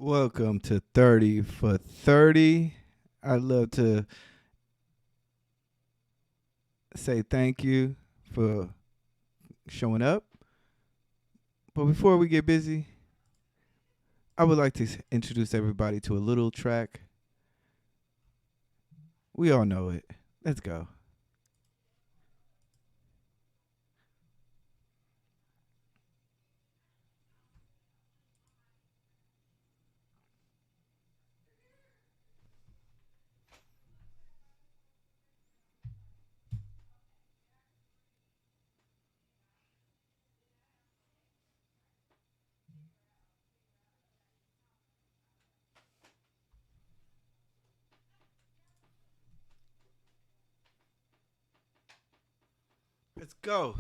Welcome to 30 for 30. I'd love to say thank you for showing up. But before we get busy, I would like to introduce everybody to a little track. We all know it. Let's go. Let's go.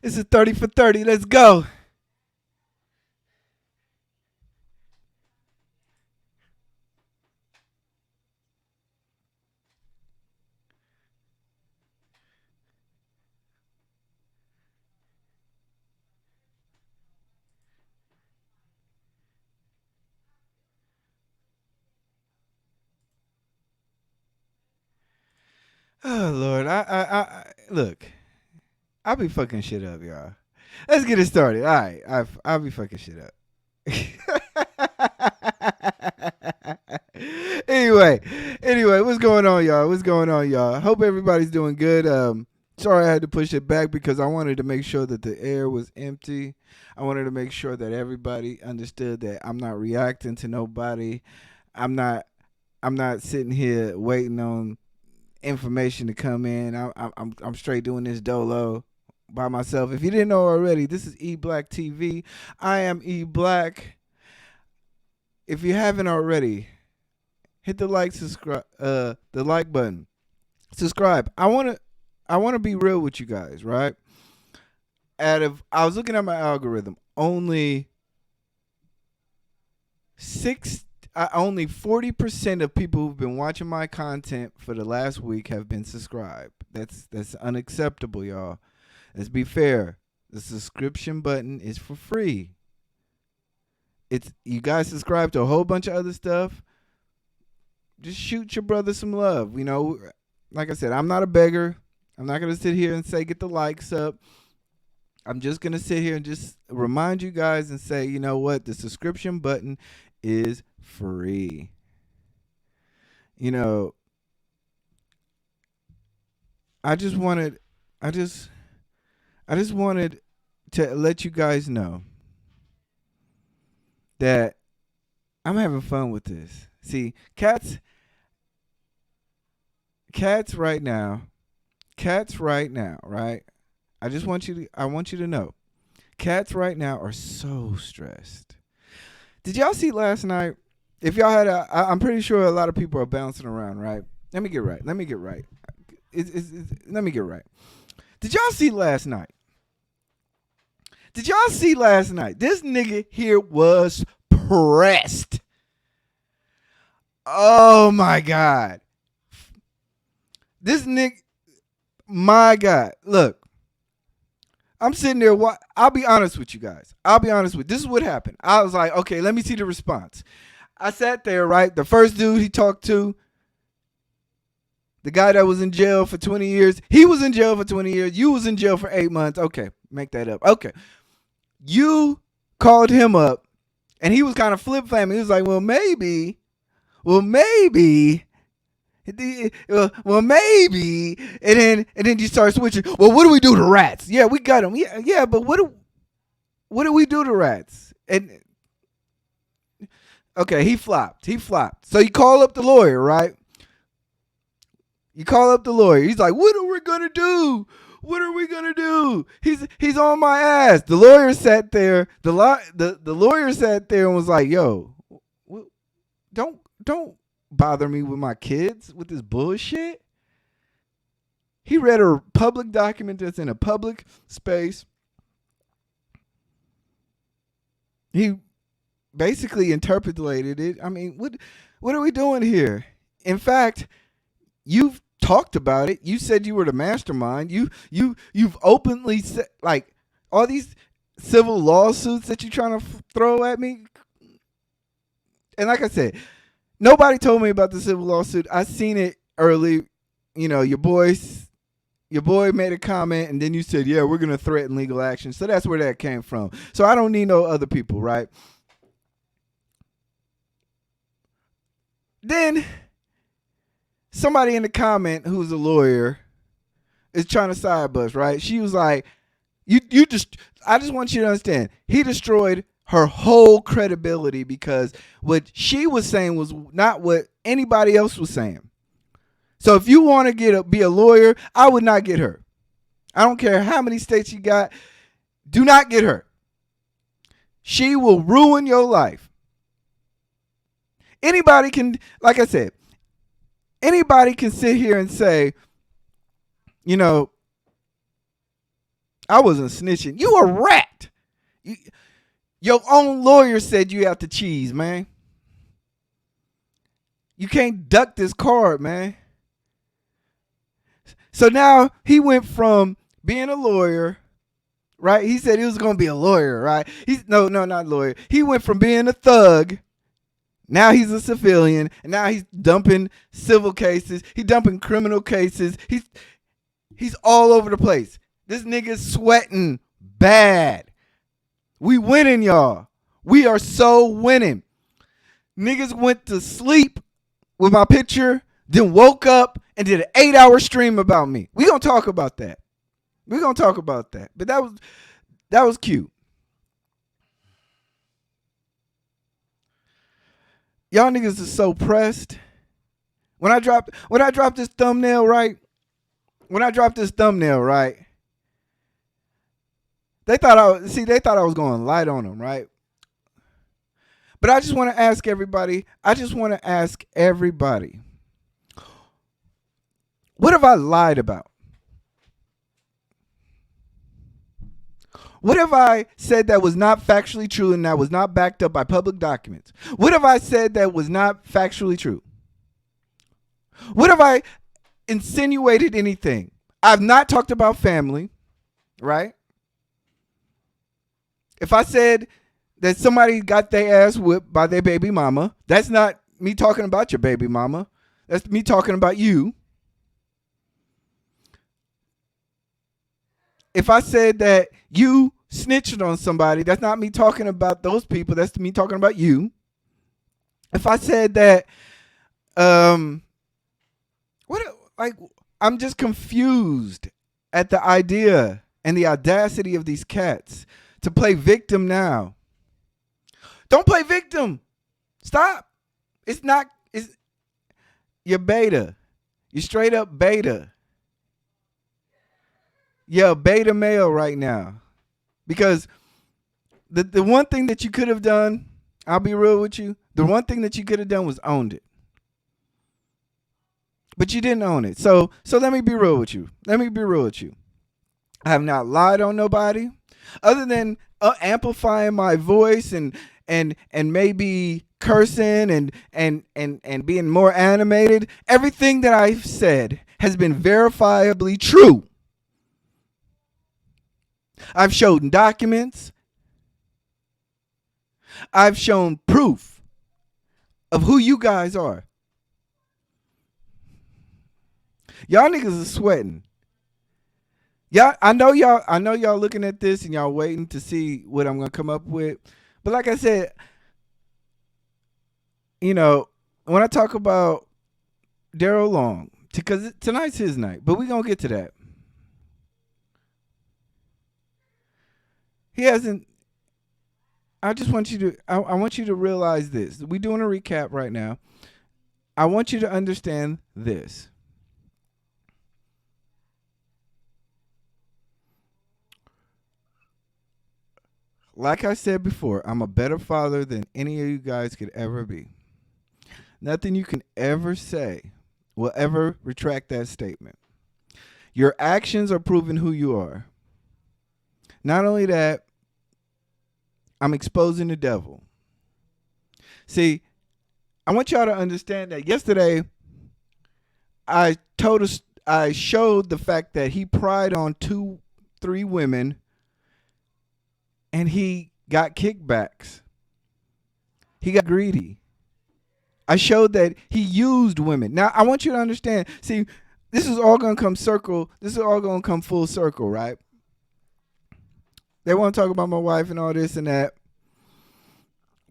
This is 30 for 30. Let's go. Oh, Lord. Look, I'll be fucking shit up, y'all. Let's get it started. All right. I'll be fucking shit up. anyway, what's going on, y'all? What's going on, y'all? Hope everybody's doing good. Sorry I had to push it back because I wanted to make sure that the air was empty. I wanted to make sure that everybody understood that I'm not reacting to nobody. I'm not. I'm not sitting here waiting on information to come in. I'm straight doing this dolo by myself. If you didn't know already, this is E Black TV. I am E Black. If you haven't already, hit the like button. Subscribe. I wanna be real with you guys, right? I was looking at my algorithm, only 40% of people who've been watching my content for the last week have been subscribed. That's unacceptable, y'all. Let's be fair. The subscription button is for free. It's you guys subscribe to a whole bunch of other stuff. Just shoot your brother some love. Like I said, I'm not a beggar. I'm not gonna sit here and say get the likes up. I'm just gonna sit here and just remind you guys and say, you know what? The subscription button is free. You know, I just wanted, I just, I just wanted to let you guys know that I'm having fun with this. See, cats right now, right? I want you to know, cats right now are so stressed. Did y'all see last night? If y'all I'm pretty sure a lot of people are bouncing around, right? Let me get right. Let me get right. Did y'all see last night? Did y'all see last night? This nigga here was pressed. Oh my God. This nigga, my God. Look, I'm sitting there. I'll be honest with you guys. This is what happened. I was like, okay, let me see the response. I sat there, right? The first dude he talked to, the guy that was in jail for 20 years, he was in jail for 20 years. You was in jail for 8 months. Okay, make that up. Okay. You called him up and he was kind of flip flamming. He was like, well, maybe, well, maybe, well, maybe, and then you start switching. Well, what do we do to rats? Yeah, we got them. Yeah, but what do we do to rats? And okay, he flopped. So you call up the lawyer, right? You call up the lawyer. He's like, what are we gonna do? What are we gonna do? He's on my ass. The lawyer sat there. The lawyer sat there and was like, yo, don't bother me with my kids with this bullshit. He read a public document that's in a public space. He basically interpolated it. I mean, what are we doing here? In fact, you've talked about it. You said you were the mastermind. You've openly said, like, all these civil lawsuits that you're trying to throw at me. And like I said, nobody told me about the civil lawsuit. I seen it early. You know, your boy made a comment, and then you said, "Yeah, we're gonna threaten legal action." So that's where that came from. So I don't need no other people, right? Then somebody in the comment who's a lawyer is trying to side bust, right? She was like, "You just, I just want you to understand, he destroyed her whole credibility because what she was saying was not what anybody else was saying. So if you want to be a lawyer, I would not get her. I don't care how many states you got. Do not get her. She will ruin your life. Anybody can, like I said, anybody can sit here and say, you know, I wasn't snitching. You a rat. Your own lawyer said you have to cheese, man. You can't duck this card, man. So now he went from being a lawyer, right? He said he was going to be a lawyer, right? No, not lawyer. He went from being a thug. Now he's a civilian, and now he's dumping civil cases. He's dumping criminal cases. He's all over the place. This nigga's sweating bad. We winning, y'all. We are so winning. Niggas went to sleep with my picture, then woke up and did an 8-hour stream about me. We gonna talk about that. But that was cute. Y'all niggas is so pressed. When I dropped this thumbnail, right? They thought I was going light on them, right? But I just want to ask everybody, what have I lied about? What have I said that was not factually true and that was not backed up by public documents? What have I said that was not factually true? What have I insinuated anything? I've not talked about family, right? If I said that somebody got their ass whipped by their baby mama, that's not me talking about your baby mama. That's me talking about you. If I said that you snitched on somebody, that's not me talking about those people. That's me talking about you. If I said that, I'm just confused at the idea and the audacity of these cats to play victim now. Don't play victim. Stop. You're beta. You're straight up beta. You're a beta male right now. Because the one thing that you could have done, I'll be real with you, the one thing that you could have done was owned it. But you didn't own it. So let me be real with you. I have not lied on nobody other than amplifying my voice and maybe cursing and being more animated. Everything that I've said has been verifiably true. I've shown documents. I've shown proof of who you guys are. Y'all niggas are sweating. I know y'all looking at this and y'all waiting to see what I'm gonna come up with. But like I said, when I talk about Daryl Long, because tonight's his night, but we're gonna get to that. He hasn't. I just want you to. I want you to realize this. We're doing a recap right now. I want you to understand this. Like I said before, I'm a better father than any of you guys could ever be. Nothing you can ever say will ever retract that statement. Your actions are proving who you are. Not only that, I'm exposing the devil. See, I want y'all to understand that yesterday I showed the fact that he pried on 2-3 women and he got kickbacks. He got greedy. I showed that he used women. Now I want you to understand. See, this is all gonna come circle. This is all gonna come full circle, right? They want to talk about my wife and all this and that.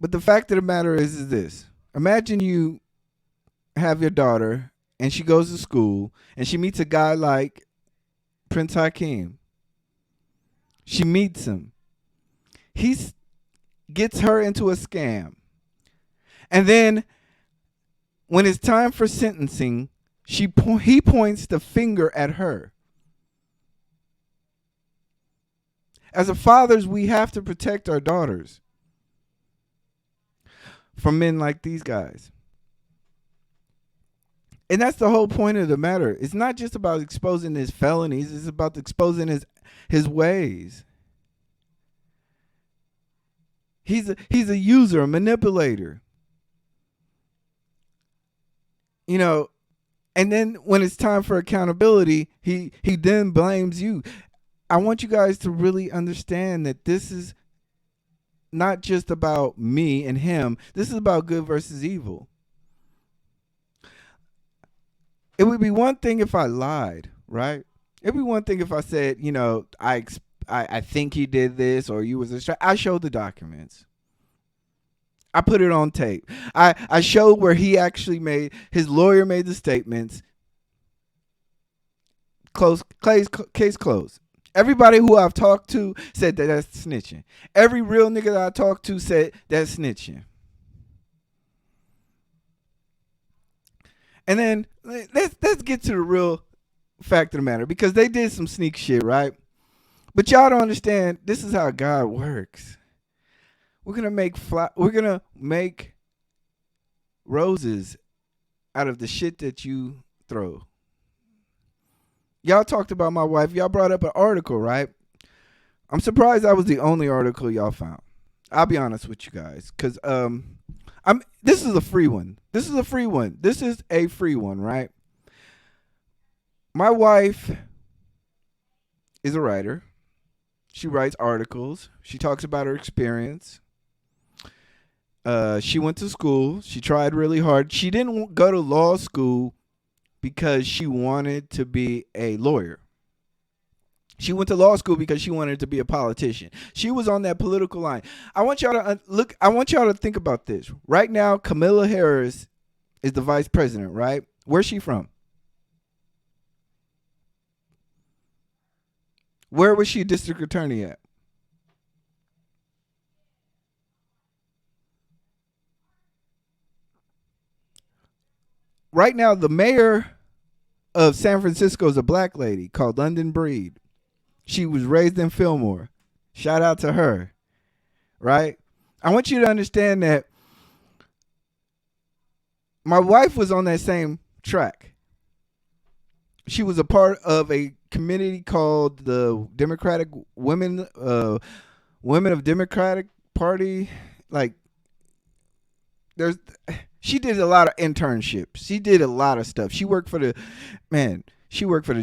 But the fact of the matter is this. Imagine you have your daughter and she goes to school and she meets a guy like Prince Hakeem. She meets him. He gets her into a scam. And then when it's time for sentencing, he points the finger at her. As a fathers, we have to protect our daughters from men like these guys. And that's the whole point of the matter. It's not just about exposing his felonies. It's about exposing his ways. He's a user, a manipulator. You know, and then when it's time for accountability, he then blames you. I want you guys to really understand that this is not just about me and him. This is about good versus evil. It would be one thing if I lied, right? It'd be one thing if I said, you know, I think he did this or you was a I showed the documents. I put it on tape. I showed where he actually his lawyer made the statements. Case closed. Everybody who I've talked to said that that's snitching. Every real nigga that I talked to said that's snitching. And then let's get to the real fact of the matter, because they did some sneak shit, right? But y'all don't understand. This is how God works. We're gonna make roses out of the shit that you throw. Y'all talked about my wife. Y'all brought up an article, right? I'm surprised that was the only article y'all found. I'll be honest with you guys, because this is a free one. This is a free one, right? My wife is a writer. She writes articles. She talks about her experience. She went to school. She tried really hard. She didn't go to law school because she wanted to be a lawyer. She went to law school because she wanted to be a politician. She was on that political line. I want y'all to look. I want y'all to think about this. Right now, Kamala Harris is the vice president, right? Where's she from? Where was she district attorney at? Right now, the mayor of San Francisco is a black lady called London Breed. She was raised in Fillmore. Shout out to her, right? I want you to understand that my wife was on that same track. She was a part of a committee called the Democratic Women of Democratic Party. Like, she did a lot of internships. She did a lot of stuff. She worked for the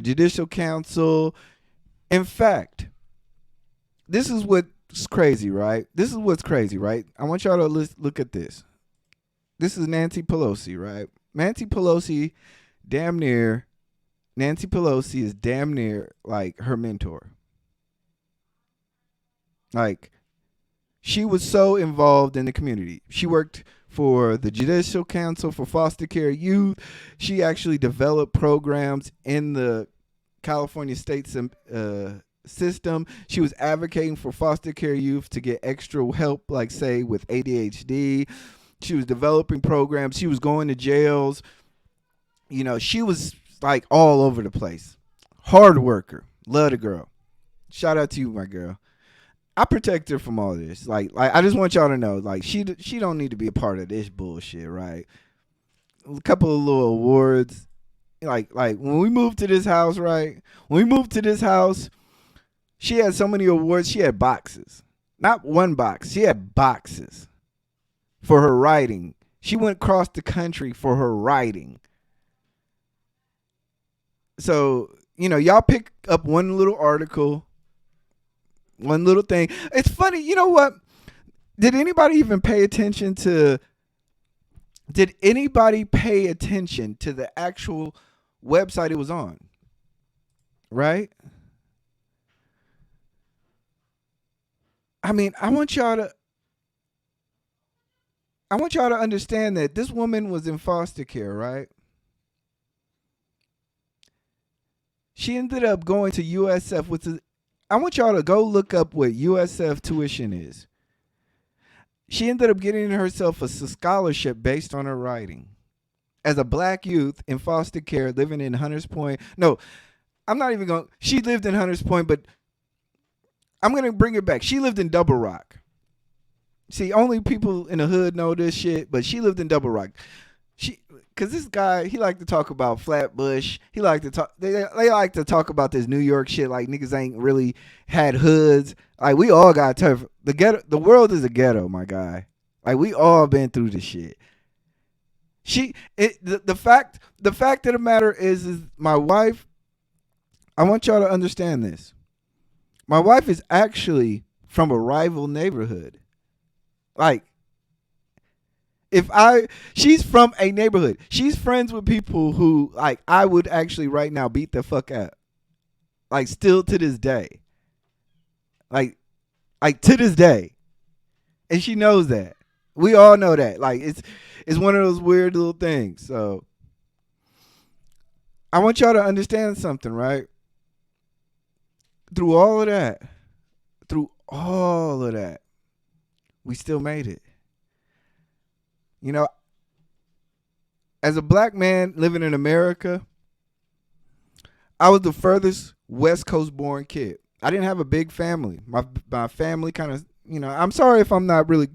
Judicial Council. In fact, this is what's crazy, right? I want y'all to look at this. This is Nancy Pelosi, right? Nancy Pelosi is damn near like her mentor. Like, she was so involved in the community. She worked for the Judicial Council for foster care youth. She actually developed programs in the California state system. She was advocating for foster care youth to get extra help, like say with ADHD. She was developing programs. She was going to jails. You know, she was like all over the place. Hard worker. Love the girl. Shout out to you, my girl. I protect her from all this. Like I just want y'all to know, like she don't need to be a part of this bullshit, right? A couple of little awards. Like when we moved to this house, right? When we moved to this house, she had so many awards. She had boxes. Not one box. She had boxes for her writing. She went across the country for her writing. So, you know, y'all pick up one little article, one little thing. It's funny. You know what? Did anybody even pay attention to Did anybody pay attention to the actual website it was on? Right? I mean, I want y'all to understand that this woman was in foster care, right? She ended up going to USF, which is, I want y'all to go look up what USF tuition is. She ended up getting herself a scholarship based on her writing. As a black youth in foster care living in Hunters Point. No, I'm not even going. She lived in Hunters Point, but I'm going to bring it back. She lived in Double Rock. See, only people in the hood know this shit, but she lived in Double Rock. She, cause this guy, he like to talk about Flatbush. He like to talk. They like to talk about this New York shit. Like niggas ain't really had hoods. Like we all got tough. The ghetto, the world is a ghetto, my guy. Like we all been through this shit. The fact of the matter is my wife. I want y'all to understand this. My wife is actually from a rival neighborhood. Like if I she's from a neighborhood. She's friends with people who like I would actually right now beat the fuck up. Like still to this day. Like to this day. And she knows that. We all know that. Like it's one of those weird little things. So I want y'all to understand something, right? Through all of that, through all of that, we still made it. You know, as a black man living in America, I was the furthest West Coast born kid. I didn't have a big family. My family kind of, I'm sorry if I'm not really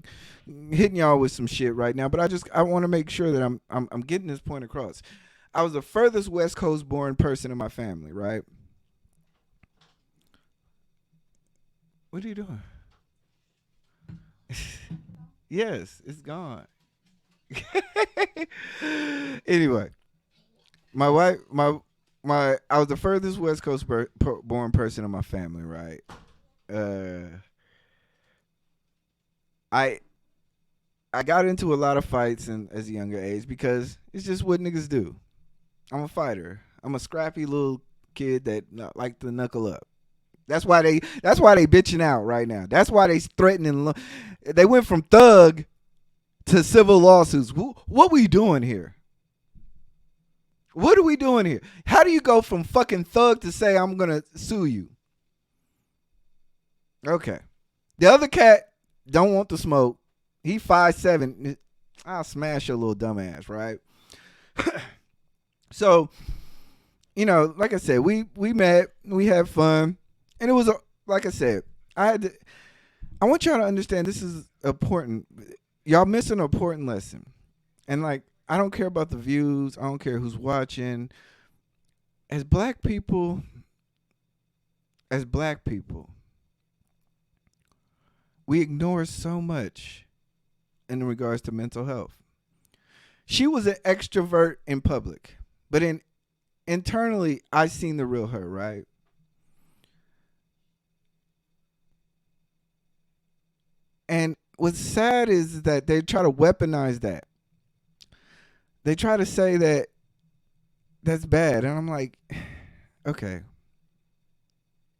hitting y'all with some shit right now, but I want to make sure that I'm getting this point across. I was the furthest West Coast born person in my family, right? What are you doing? Yes, it's gone. Anyway, my wife, my, I was the furthest West Coast born person in my family, right? Uh, I I got into a lot of fights as a younger age because it's just what niggas do. I'm a fighter. I'm a scrappy little kid that like to knuckle up. That's why they bitching out right now. That's why they threatening. They went from thug to civil lawsuits. What we doing here? What are we doing here? How do you go from fucking thug to say I'm gonna sue you? Okay. The other cat don't want the smoke. He 5'7". I'll smash your little dumbass, right? So, like I said, we met, we had fun, and it was like I said, I want y'all to understand this is important. Y'all miss an important lesson. And like I don't care about the views, I don't care who's watching. As black people, as black people, we ignore so much in regards to mental health. She was an extrovert in public, but internally I seen the real her, right? And what's sad is that they try to weaponize that. They try to say that that's bad, and I'm like, okay,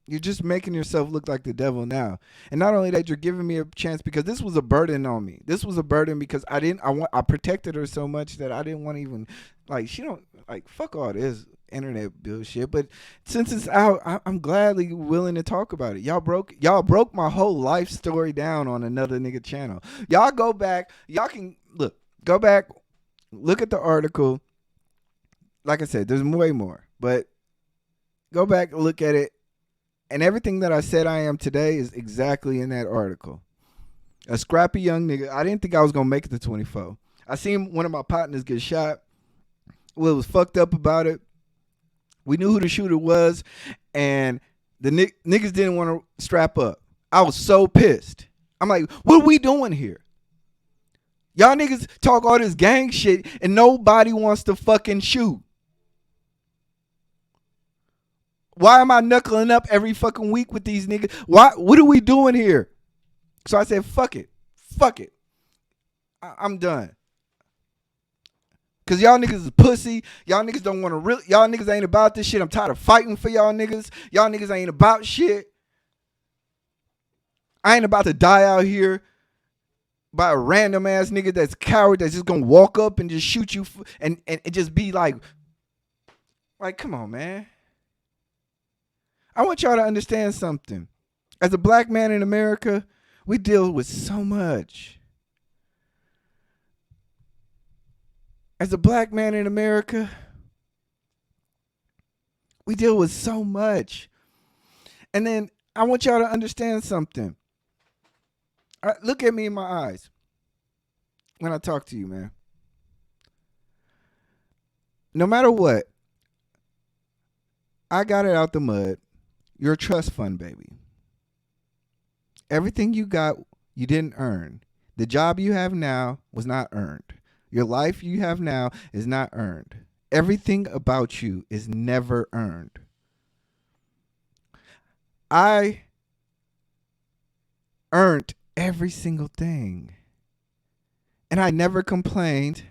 you're just making yourself look like the devil now. And not only that, you're giving me a chance because this was a burden on me. This was a burden because I protected her so much that I didn't want to even like she don't like fuck all this internet bullshit. But since it's out, I'm gladly willing to talk about it. Y'all broke my whole life story down on another nigga channel. Y'all go back. Y'all can go back, look at the article. Like I said, there's way more, but go back, look at it, and everything that I said I am today is exactly in that article. A scrappy young nigga. I didn't think I was gonna make it to 24. I seen one of my partners get shot. What was fucked up about it? We knew who the shooter was, and the niggas didn't want to strap up. I was so pissed. I'm like, what are we doing here? Y'all niggas talk all this gang shit, and nobody wants to fucking shoot. Why am I knuckling up every fucking week with these niggas? What are we doing here? So I said, fuck it. Fuck it. I'm done. Cause y'all niggas is pussy. Y'all niggas don't want to really. Y'all niggas ain't about this shit. I'm tired of fighting for y'all niggas. Y'all niggas ain't about shit. I ain't about to die out here by a random ass nigga that's coward that's just gonna walk up and just shoot you and just be like, come on, man. I want y'all to understand something. As a black man in America, we deal with so much. As a black man in America, we deal with so much. And then I want y'all to understand something. Look at me in my eyes when I talk to you, man. No matter what, I got it out the mud. You're a trust fund baby. Everything you got, you didn't earn. The job you have now was not earned. Your life you have now is not earned. Everything about you is never earned. I earned every single thing. And I never complained.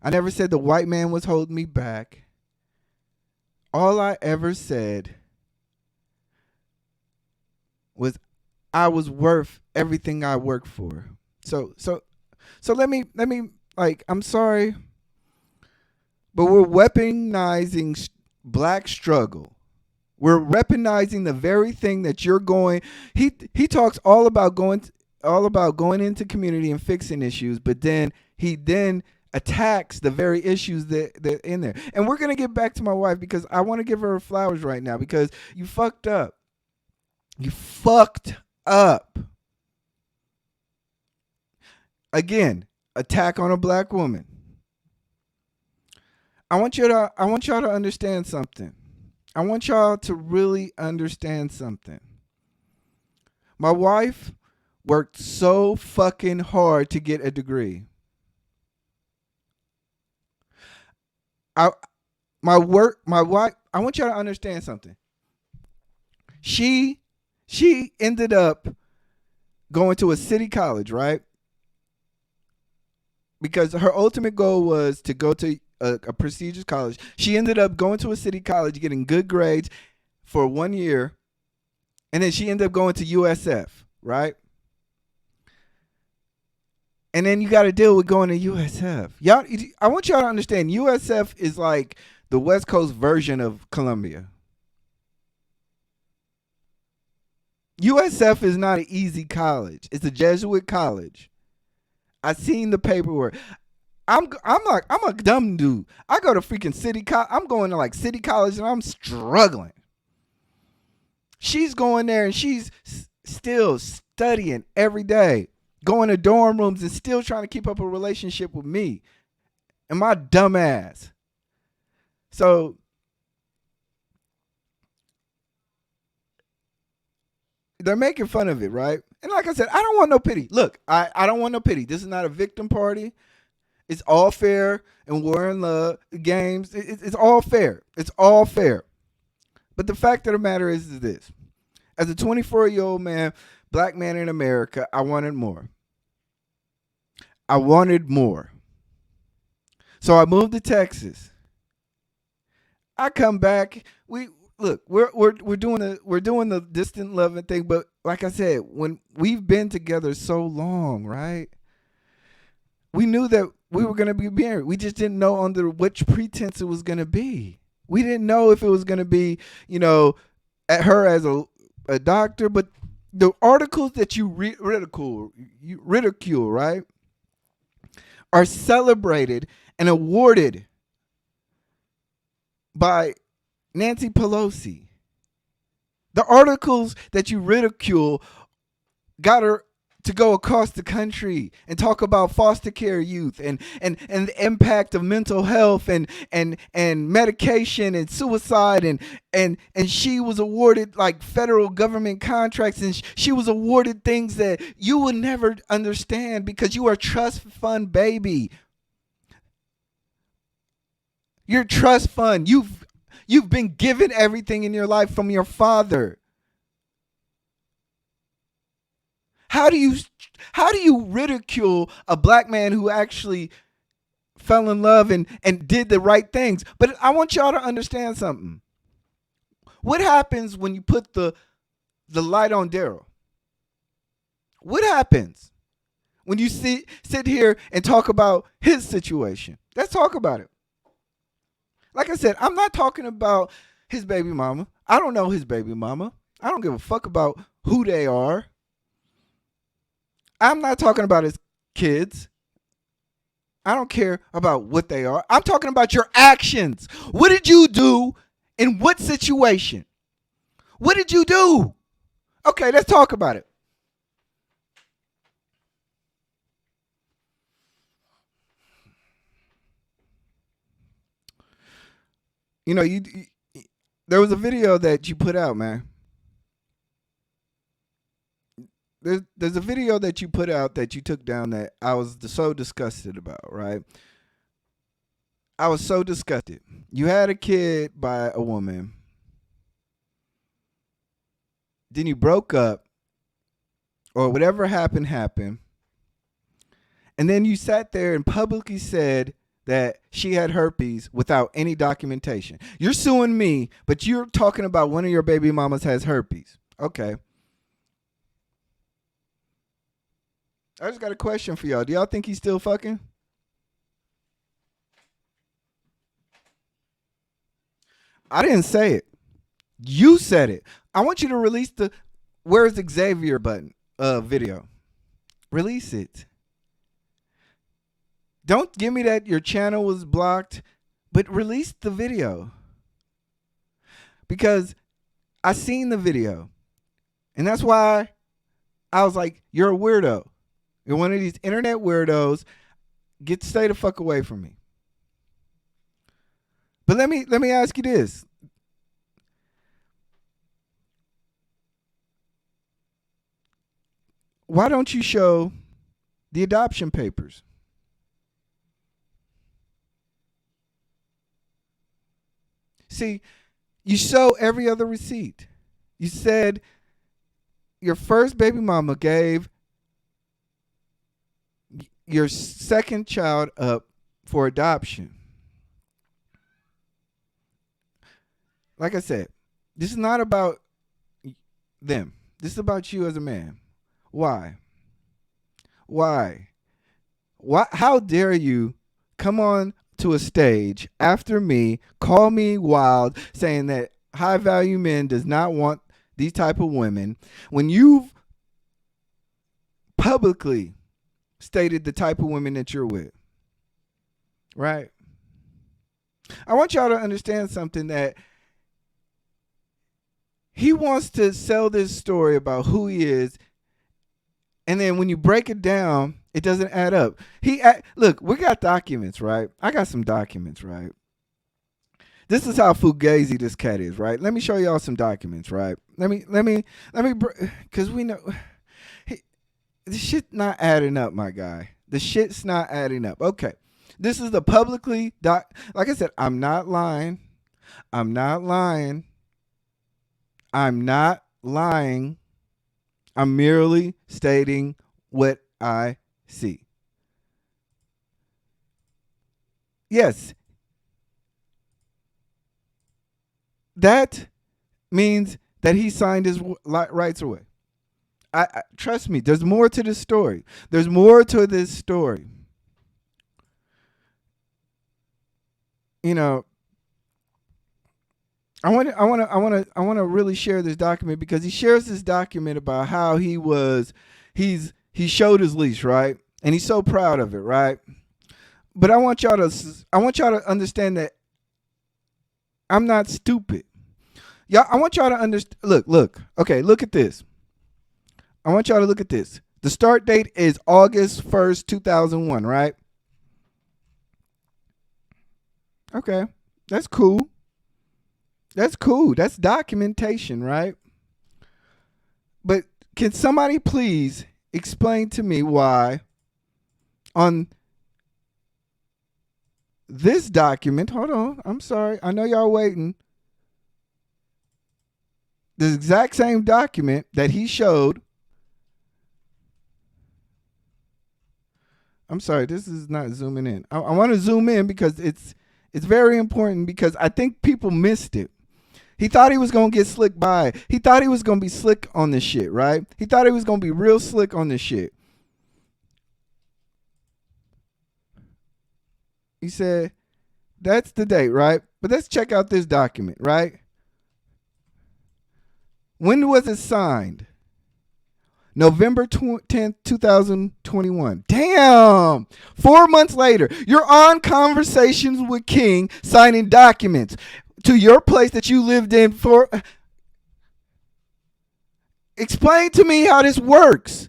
I never said the white man was holding me back. All I ever said was I was worth everything I worked for. So let me I'm sorry, but we're weaponizing black struggle. We're weaponizing the very thing that you're going. He talks all about going into community and fixing issues, but then he attacks the very issues that in there. And we're gonna get back to my wife because I want to give her flowers right now because you fucked up. You fucked up. Again, attack on a black woman. I want y'all to understand something. I want y'all to really understand something. My wife worked so fucking hard to get a degree. I want y'all to understand something. She ended up going to a city college, right? Because her ultimate goal was to go to a prestigious college. She ended up going to a city college, getting good grades for 1 year, and then she ended up going to USF, right? And then you got to deal with going to USF. Y'all, I want y'all to understand, USF is like the West Coast version of Columbia. USF is not an easy college. It's a Jesuit college. I seen the paperwork. I'm a dumb dude. I go to freaking city college. I'm going to like city college and I'm struggling. She's going there and she's still studying every day, going to dorm rooms and still trying to keep up a relationship with me and my dumb ass. So they're making fun of it, right? And like I said, I don't want no pity. Look, I don't want no pity. This is not a victim party. It's all fair and war and love games. It's all fair. It's all fair. But the fact of the matter is this. As a 24-year-old man, black man in America, I wanted more. I wanted more. So I moved to Texas. I come back. We're doing the distant loving thing, but like I said, when we've been together so long, right? We knew that we were going to be married. We just didn't know under which pretense it was going to be. We didn't know if it was going to be, at her as a doctor, but the articles that you ridicule, right, are celebrated and awarded by Nancy Pelosi. The articles that you ridicule got her to go across the country and talk about foster care youth and the impact of mental health and medication and suicide and she was awarded like federal government contracts and she was awarded things that you would never understand because you are a trust fund baby. You're a trust fund. You've been given everything in your life from your father. How do you ridicule a black man who actually fell in love and did the right things. But I want y'all to understand something. What happens when you put the light on Daryl? What happens when you sit here and talk about his situation? Let's talk about it. Like I said, I'm not talking about his baby mama. I don't know his baby mama. I don't give a fuck about who they are. I'm not talking about his kids. I don't care about what they are. I'm talking about your actions. What did you do in what situation? What did you do? Okay, let's talk about it. You know, there was a video that you put out, man. There's a video that you put out that you took down that I was so disgusted about, right? I was so disgusted. You had a kid by a woman. Then you broke up, or whatever happened. And then you sat there and publicly said that she had herpes without any documentation. You're suing me, but you're talking about one of your baby mamas has herpes. Okay. I just got a question for y'all. Do y'all think he's still fucking? I didn't say it. You said it. I want you to release the "Where's Xavier" button video. Release it. Don't give me that your channel was blocked, but release the video. Because I seen the video. And that's why I was like, you're a weirdo. You're one of these internet weirdos. Stay the fuck away from me. But let me ask you this. Why don't you show the adoption papers? See, you show every other receipt. You said your first baby mama gave your second child up for adoption. Like I said, this is not about them. This is about you as a man. Why? Why? How dare you come on to a stage after me, call me wild, saying that high value men does not want these type of women when you've publicly stated the type of women that you're with. Right? I want y'all to understand something, that he wants to sell this story about who he is, and then when you break it down, it doesn't add up. Look, we got documents, right? I got some documents, right? This is how fugazi this cat is, right? Let me show y'all some documents, right? Let me, because we know this shit not adding up, my guy. The shit's not adding up. Okay, this is the publicly like I said, I'm not lying. I'm not lying. I'm merely stating what I see. Yes. That means that he signed his rights away. I trust me, there's more to this story. There's more to this story. You know, I want to really share this document, because he shares this document about how he showed his leash, right? And he's so proud of it, right? But I want y'all to understand that I'm not stupid. Y'all, I want y'all to understand. Look. Okay, look at this. I want y'all to look at this. The start date is August 1st, 2001, right? Okay, that's cool. That's cool. That's documentation, right? But can somebody please explain to me why on this document, hold on, I'm sorry, I know y'all waiting, the exact same document that he showed, I'm sorry, this is not zooming in. I want to zoom in because it's very important because I think people missed it. He thought he was gonna get slick by. He thought he was gonna be slick on this shit, right? He thought he was gonna be real slick on this shit. He said, that's the date, right? But let's check out this document, right? When was it signed? November 10th, 2021. Damn! 4 months later, you're on Conversations with King signing documents to your place that you lived in for. Explain to me how this works.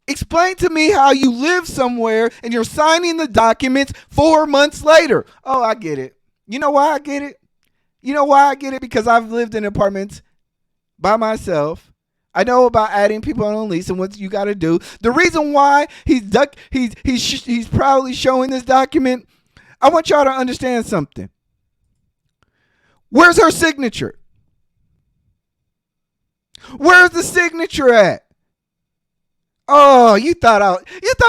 Explain to me how you live somewhere and you're signing the documents 4 months later. Oh, I get it. You know why I get it? You know why I get it? Because I've lived in apartments by myself. I know about adding people on a lease and what you got to do. The reason why he's proudly showing this document, I want y'all to understand something. Where's her signature? Where's the signature at? Oh, you thought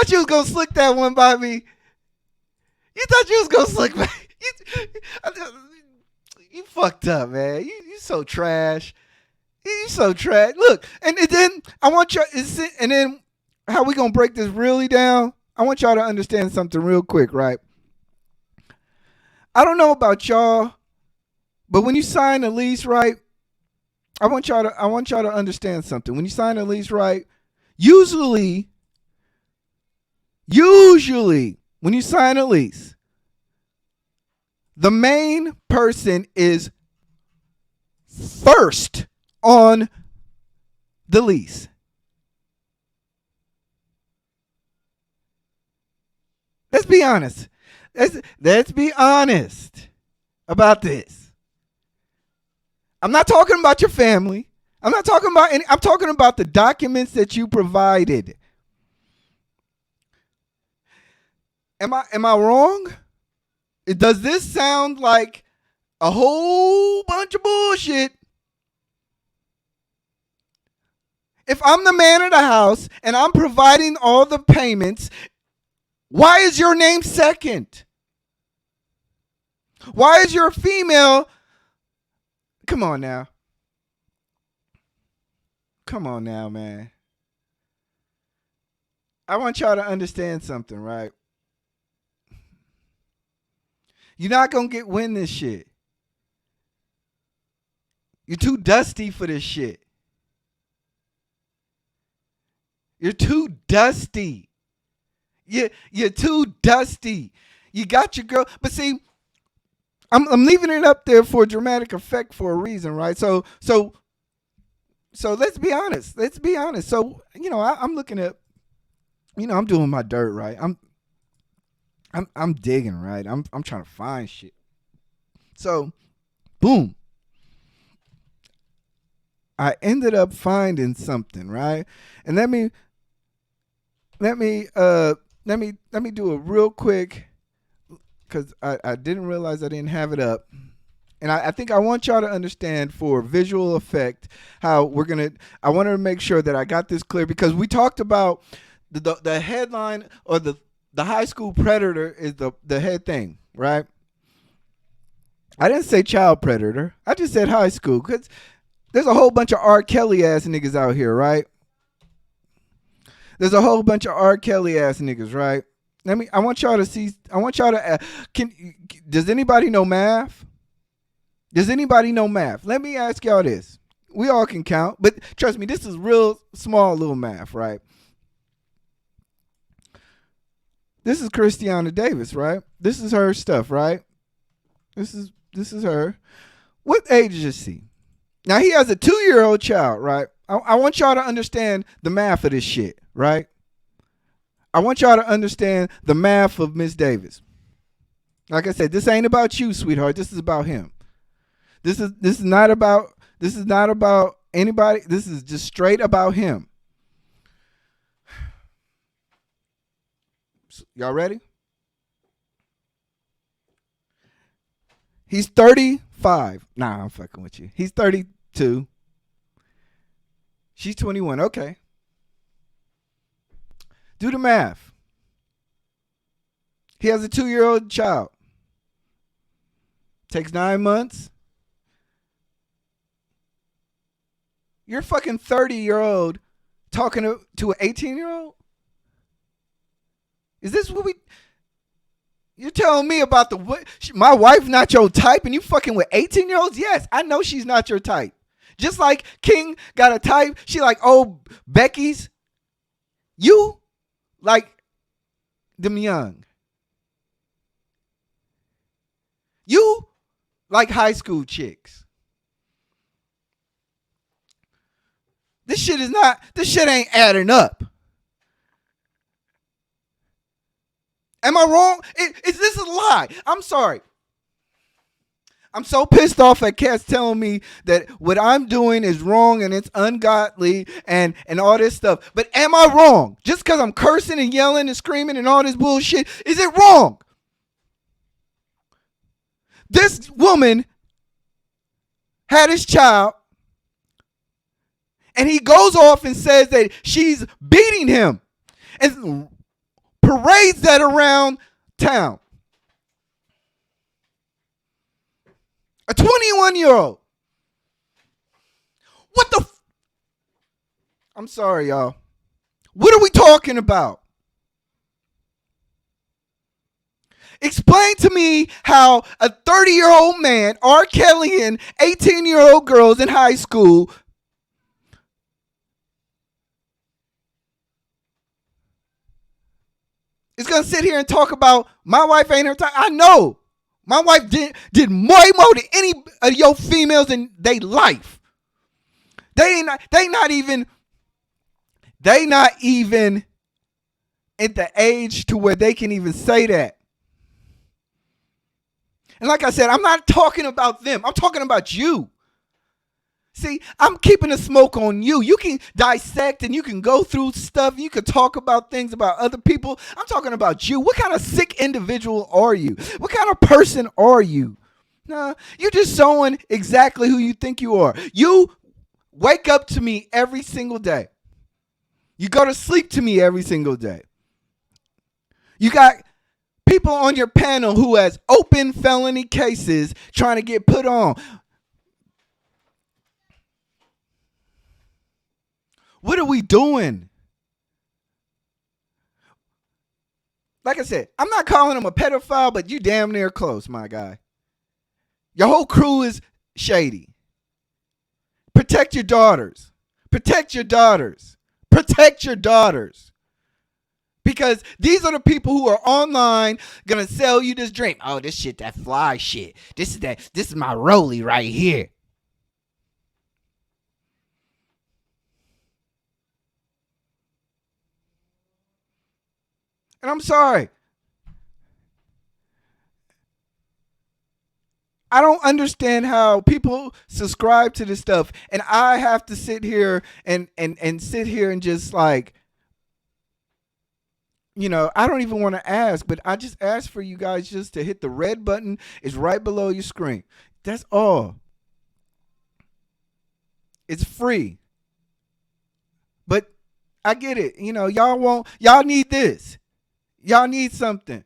you was gonna slick that one by me. You thought you was gonna slick by you fucked up, man. You so trash. You so trash. Look, and then I want y'all, and then how we gonna break this really down? I want y'all to understand something real quick, right? I don't know about y'all, but when you sign a lease, right? I want y'all to understand something. When you sign a lease, right? Usually, when you sign a lease, the main person is first on the lease. Let's be honest. Let's be honest about this. I'm not talking about your family. I'm not talking about any. I'm talking about the documents that you provided. Am I wrong? Does this sound like a whole bunch of bullshit? If I'm the man of the house and I'm providing all the payments, why is your name second? Why is your female? Come on now. Come on now, man. I want y'all to understand something, right? You're not going to win this shit. You're too dusty for this shit. You're too dusty. You're too dusty. You got your girl. But see, I'm leaving it up there for dramatic effect for a reason, right? So let's be honest. Let's be honest. So, I'm looking at, I'm doing my dirt, right? I'm digging, right? I'm trying to find shit. So, boom. I ended up finding something, right? And let me do a real quick, because I didn't realize I didn't have it up. And I think I want y'all to understand for visual effect how I want to make sure that I got this clear, because we talked about the headline, or the high school predator is the head thing, right? I didn't say child predator. I just said high school, because there's a whole bunch of R. Kelly ass niggas out here, right? There's a whole bunch of R. Kelly ass niggas, right? I want y'all to see. I want y'all to. Does anybody know math? Does anybody know math? Let me ask y'all this. We all can count, but trust me, this is real small little math, right? This is Christiana Davis, right? This is her stuff, right? This is her. What age is she? Now, he has a 2-year-old child, right? I want y'all to understand the math of this shit, right? I want y'all to understand the math of Miss Davis. Like I said, this ain't about you, sweetheart. This is about him. This is not about anybody. This is just straight about him. Y'all ready? He's 35. Nah, I'm fucking with you. He's 32. She's 21. Okay. Do the math. He has a 2-year-old child. Takes 9 months. You're fucking 30-year-old talking to an 18-year-old? Is this what we? You're telling me about the what? My wife not your type, and you fucking with 18-year-olds? Yes, I know she's not your type. Just like King got a type, she like old Becky's. You like them young. You like high school chicks. This shit ain't adding up. Am I wrong? Is this a lie? I'm sorry. I'm so pissed off at cats telling me that what I'm doing is wrong and it's ungodly and all this stuff. But am I wrong? Just because I'm cursing and yelling and screaming and all this bullshit, is it wrong? This woman had his child, and he goes off and says that she's beating him and parades that around town. A 21-year-old. What the? I'm sorry, y'all. What are we talking about? Explain to me how a 30-year-old man, R. Kelly, and 18-year-old girls in high school is going to sit here and talk about my wife ain't her type. I know. My wife did way more than any of your females in their life. They not even at the age to where they can even say that. And like I said, I'm not talking about them. I'm talking about you. See, I'm keeping the smoke on you. You can dissect and you can go through stuff. You can talk about things about other people. I'm talking about you. What kind of sick individual are you? What kind of person are you? Nah, you're just showing exactly who you think you are. You wake up to me every single day. You go to sleep to me every single day. You got people on your panel who has open felony cases trying to get put on. What are we doing? Like I said, I'm not calling him a pedophile, but you damn near close, my guy. Your whole crew is shady. Protect your daughters. Protect your daughters. Protect your daughters. Because these are the people who are online gonna sell you this dream. Oh, this shit, that fly shit. This is my rollie right here. And I'm sorry. I don't understand how people subscribe to this stuff, and I have to sit here and sit here and just like, I don't even want to ask, but I just ask for you guys just to hit the red button. It's right below your screen. That's all. It's free. But I get it. Y'all need this. Y'all need something.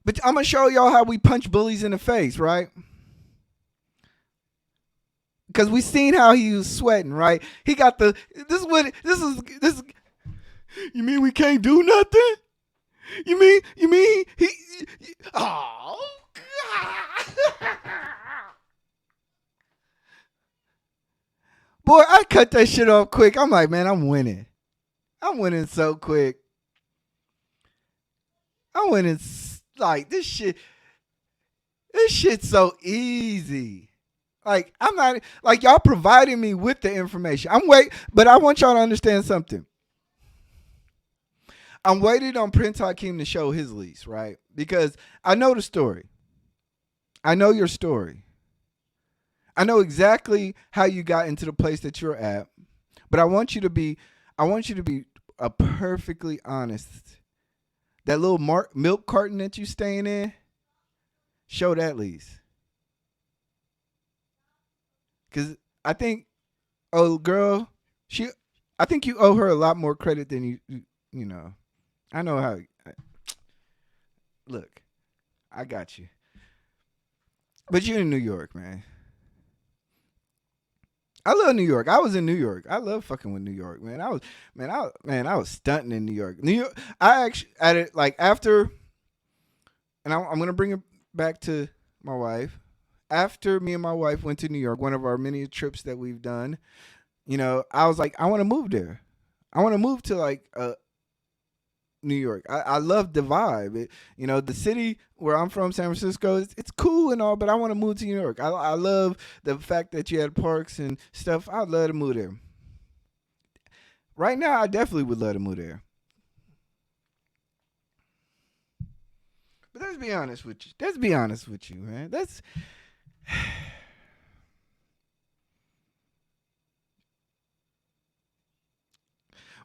But I'm going to show y'all how we punch bullies in the face, right? Because we seen how he was sweating, right? He got this is, you mean we can't do nothing? You mean he oh, God. Boy, I cut that shit off quick. I'm like, man, I'm winning. I'm winning so quick. I'm winning like this shit. This shit's so easy. Like, I'm not like y'all providing me with the information. But I want y'all to understand something. I'm waiting on Prince Hakeem to show his lease, right? Because I know the story. I know your story. I know exactly how you got into the place that you're at. But I want you to be a perfectly honest. That little milk carton that you staying in, show that lease. Because I think, oh girl, I think you owe her a lot more credit than you know. I know how. Look, I got you. But you're in New York, man. I love New York. I was in New York. I love fucking with New York, man. I was stunting in New York. New York. I actually at it like after, and I'm gonna bring it back to my wife. After me and my wife went to New York, one of our many trips that we've done, I was like, I want to move there. I want to move to like New York. I love the vibe. The city where I'm from, San Francisco, it's cool and all, but I want to move to New York. I love the fact that you had parks and stuff. I'd love to move there. Right now, I definitely would love to move there. But let's be honest with you. Let's be honest with you, man.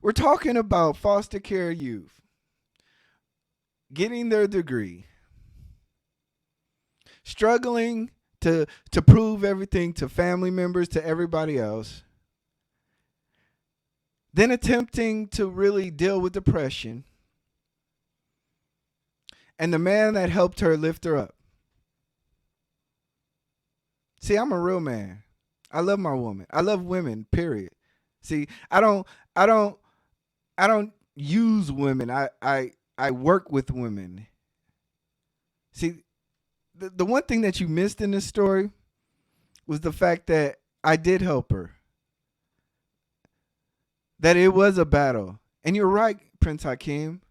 We're talking about foster care youth getting their degree, struggling to prove everything to family members, to everybody else, then attempting to really deal with depression, and the man that helped her lift her up. See, I'm a real man. I love my woman. I love women, period. See, I don't I don't use women. I work with women. See, the one thing that you missed in this story was the fact that I did help her. That it was a battle. And you're right, Prince Hakeem.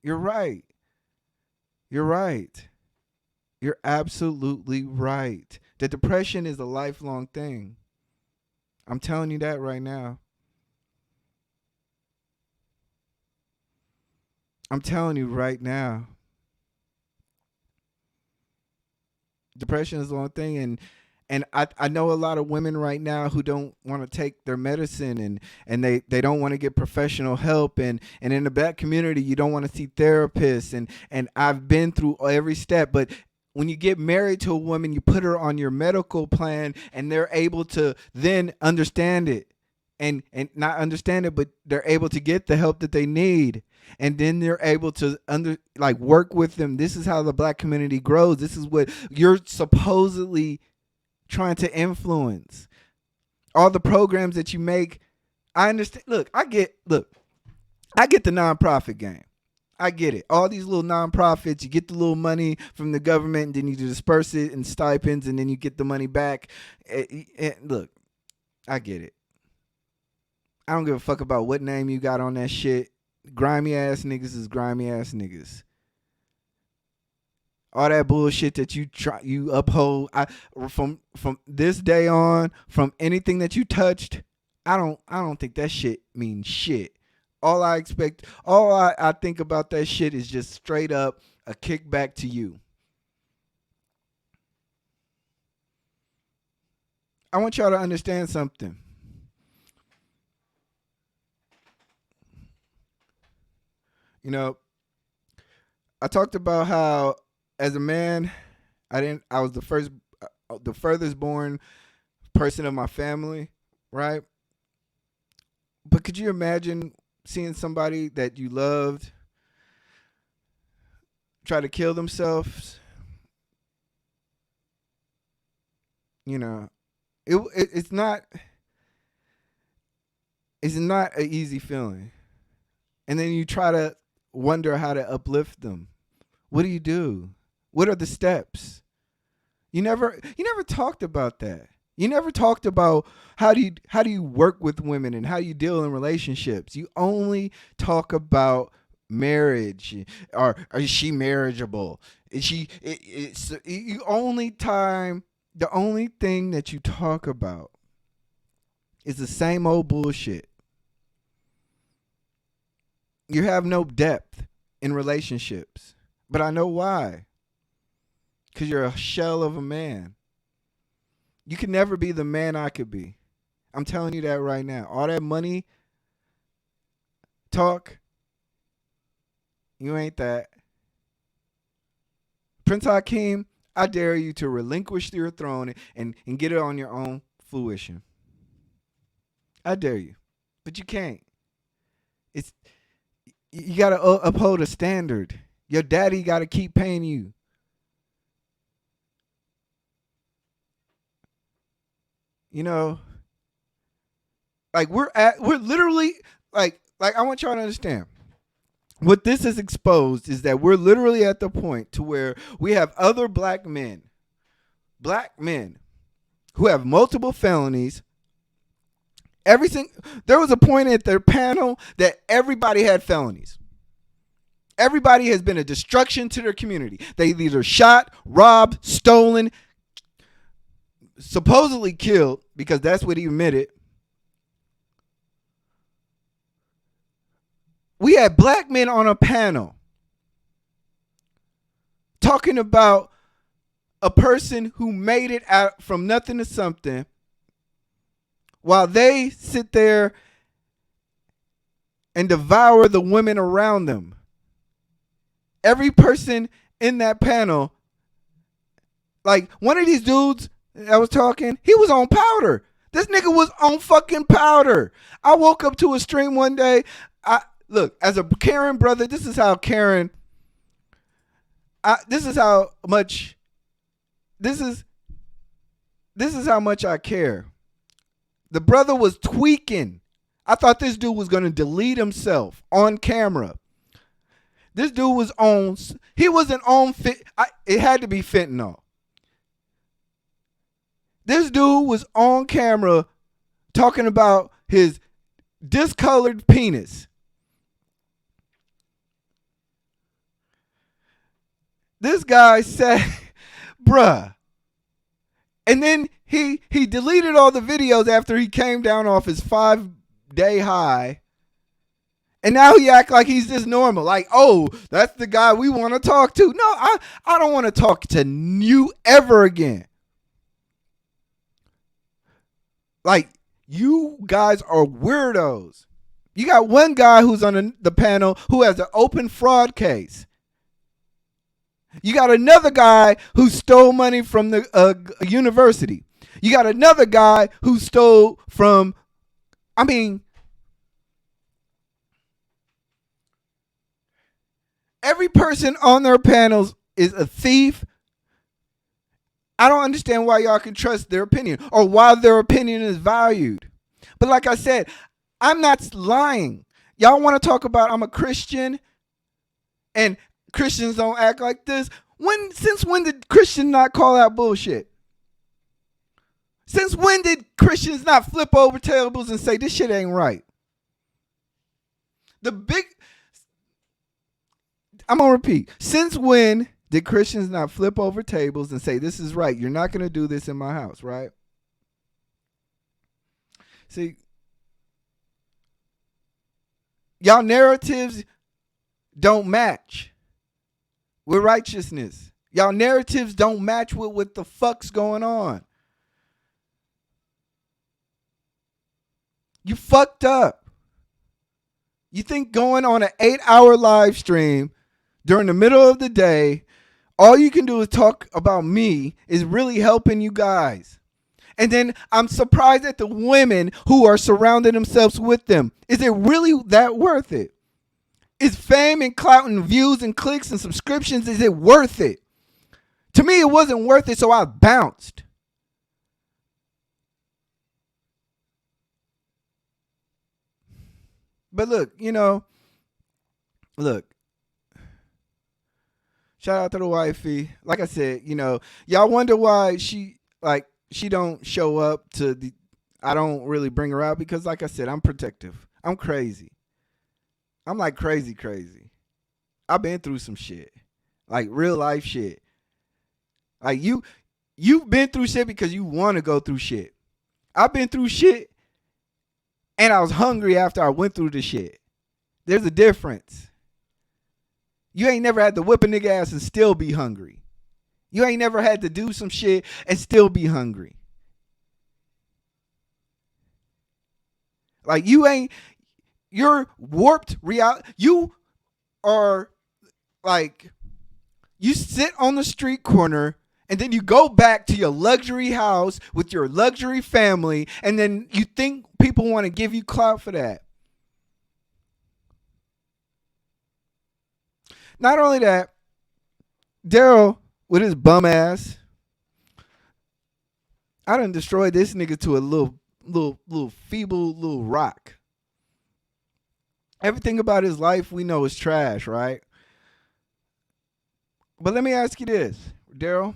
You're right. You're right. You're absolutely right. The depression is a lifelong thing. I'm telling you that right now. I'm telling you right now. Depression is one thing, and I know a lot of women right now who don't want to take their medicine, and they don't want to get professional help, and in the black community you don't want to see therapists, and I've been through every step. But when you get married to a woman, you put her on your medical plan, and they're able to then understand it, and not understand it, but they're able to get the help that they need, and then they're able to work with them. This is how the black community grows. This is what you're supposedly trying to influence. All the programs that you make, I understand. I get the nonprofit game. I get it. All these little nonprofits, you get the little money from the government, and then you disperse it in stipends, and then you get the money back. Look, I get it. I don't give a fuck about what name you got on that shit. Grimy ass niggas is grimy ass niggas. All that bullshit that you uphold, from this day on, from anything that you touched, I don't think that shit means shit. All I think about that shit is just straight up a kickback to you. I want y'all to understand something. You know, I talked about how as a man, I was the furthest born person of my family, right? But could you imagine seeing somebody that you loved try to kill themselves? You know, it's not an easy feeling. And then you try to wonder how to uplift them. What do you do? What are the steps? You never talked about that. You never talked about how do you work with women and how you deal in relationships. You only talk about marriage, or is she marriageable? Is she it's you only time the only thing that you talk about is the same old bullshit. You have no depth in relationships. But I know why. Because you're a shell of a man. You can never be the man I could be. I'm telling you that right now. All that money talk, you ain't that. Prince Hakeem, I dare you to relinquish your throne and get it on your own fruition. I dare you. But you can't. It's You got to uphold a standard. Your daddy got to keep paying you. You know, like we're literally like I want y'all to understand. What this is exposed is that we're literally at the point to where we have other black men who have multiple felonies. Everything there was a point at their panel that everybody had felonies. Everybody has been a destruction to their community. They either shot, robbed, stolen, supposedly killed, because that's what he admitted. We had black men on a panel talking about a person who made it out from nothing to something while they sit there and devour the women around them. Every person in that panel, like one of these dudes that was talking, he was on powder. This nigga was on fucking powder. I woke up to a stream one day. Look, as a Karen brother, this is how Karen. This is how much. This is how much I care. The brother was tweaking. I thought this dude was gonna delete himself on camera. This dude was on. He wasn't on fit. It had to be fentanyl. This dude was on camera talking about his discolored penis. This guy said, bruh. And then he deleted all the videos after he came down off his 5-day high. And now he act like he's just normal. Like, oh, that's the guy we want to talk to. No, I don't want to talk to you ever again. Like, you guys are weirdos. You got one guy who's on the panel who has an open fraud case. You got another guy who stole money from the university. You got another guy who stole from, every person on their panels is a thief. I don't understand why y'all can trust their opinion or why their opinion is valued. But like I said, I'm not lying. Y'all want to talk about I'm a Christian and Christians don't act like this? Since when did Christians not call out bullshit? Since when did Christians not flip over tables and say this shit ain't right? I'm gonna repeat. Since when did Christians not flip over tables and say this is right? You're not gonna do this in my house, right? See, y'all narratives don't match with righteousness. Y'all narratives don't match with what the fuck's going on. You fucked up. You think going on an 8-hour live stream during the middle of the day, all you can do is talk about me is really helping you guys. And then I'm surprised at the women who are surrounding themselves with them. Is it really that worth it? Is fame and clout and views and clicks and subscriptions, is it worth it? To me, it wasn't worth it, so I bounced. But look, shout out to the wifey. Like I said, y'all wonder why she don't show up to the. I don't really bring her out because, like I said, I'm protective. I'm crazy. I'm like crazy. I've been through some shit, like real life shit. Like you've been through shit because you want to go through shit. I've been through shit, and I was hungry after I went through the shit. There's a difference. You ain't never had to whip a nigga ass and still be hungry. You ain't never had to do some shit and still be hungry. Like you're warped reality. You are like, you sit on the street corner and then you go back to your luxury house with your luxury family, and then you think people want to give you clout for that. Not only that, Daryl with his bum ass, I done destroyed this nigga to a little feeble little rock. Everything about his life we know is trash, right? But let me ask you this, Daryl.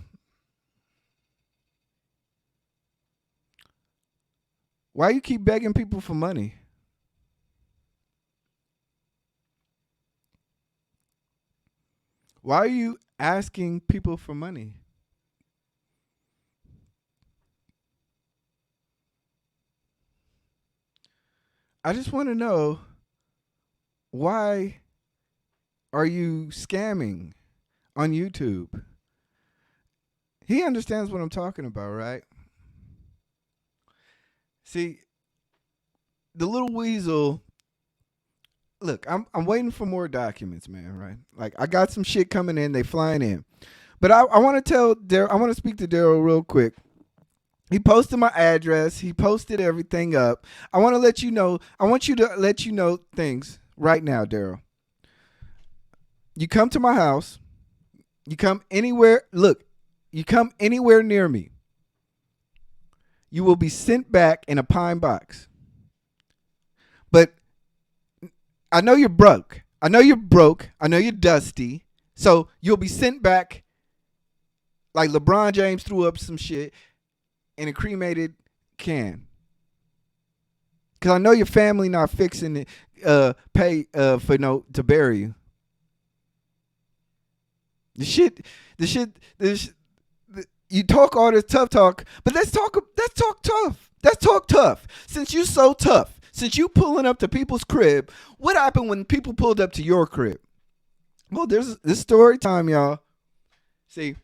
Why you keep begging people for money? Why are you asking people for money? I just want to know, why are you scamming on YouTube? He understands what I'm talking about, right? See, the little weasel. Look, I'm waiting for more documents, man. Right? Like I got some shit coming in. They flying in, but I want to tell Daryl. I want to speak to Daryl real quick. He posted my address. He posted everything up. I want to let you know. I want you to let you know things right now, Daryl. You come to my house. You come anywhere. Look, you come anywhere near me. You will be sent back in a pine box. But I know you're broke. I know you're broke. I know you're dusty. So you'll be sent back like LeBron James threw up some shit in a cremated can. Cause I know your family not fixing it, pay for no to bury you. The shit, the shit, you talk all this tough talk, but let's talk tough. Let's talk tough. Since you so tough, since you pulling up to people's crib, what happened when people pulled up to your crib? Well, there's this story time, y'all. See,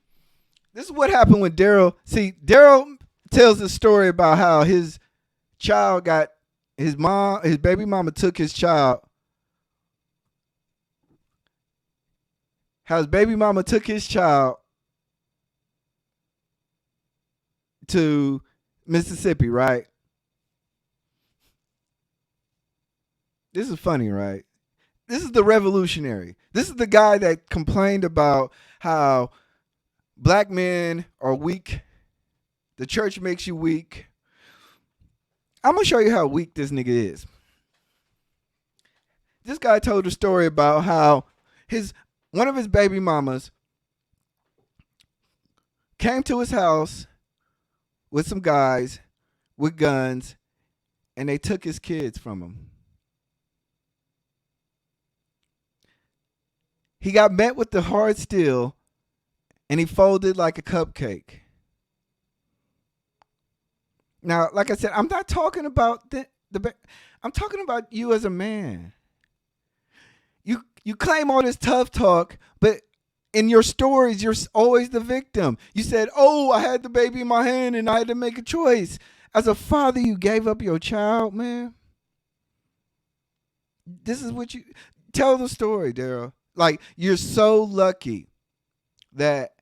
this is what happened when Daryl. See, Daryl tells a story about how his child got his baby mama took his child. How his baby mama took his child to Mississippi, right? This is funny, right? This is the revolutionary. This is the guy that complained about how black men are weak. The church makes you weak. I'm going to show you how weak this nigga is. This guy told a story about how one of his baby mamas came to his house with some guys with guns, and they took his kids from him. He got met with the hard steel, and he folded like a cupcake. Now, like I said, I'm not talking about I'm talking about you as a man. You claim all this tough talk, but in your stories, you're always the victim. You said, "Oh, I had the baby in my hand and I had to make a choice." As a father, you gave up your child, man. This is what you tell the story, Daryl. Like, you're so lucky that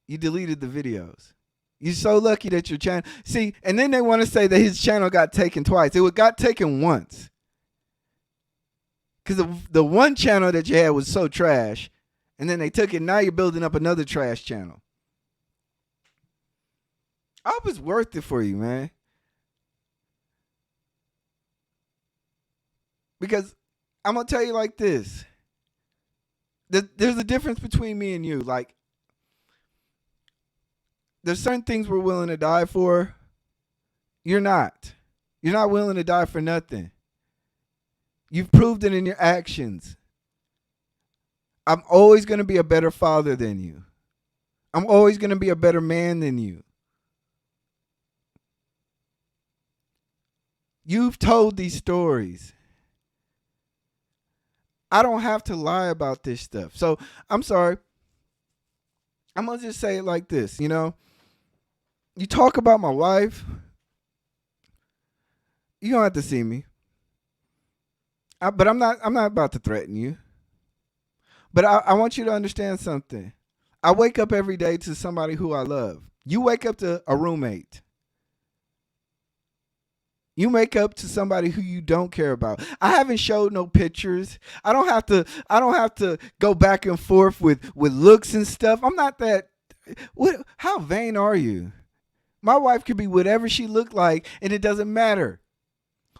you deleted the videos. You're so lucky that your channel. See, and then they want to say that his channel got taken twice. It got taken once. Because the one channel that you had was so trash, and then they took it. Now you're building up another trash channel. I hope it's worth it for you, man. Because I'm going to tell you like this. There's a difference between me and you. Like, there's certain things we're willing to die for. You're not. You're not willing to die for nothing. You've proved it in your actions. I'm always going to be a better father than you. I'm always going to be a better man than you. You've told these stories. I don't have to lie about this stuff. So I'm sorry. I'm going to just say it like this, you know. You talk about my wife. You don't have to see me. But I'm not about to threaten you. But I want you to understand something. I wake up every day to somebody who I love. You wake up to a roommate. You make up to somebody who you don't care about. I haven't showed no pictures. I don't have to go back and forth with looks and stuff. I'm not that. What, how vain are you? My wife could be whatever she looked like and it doesn't matter.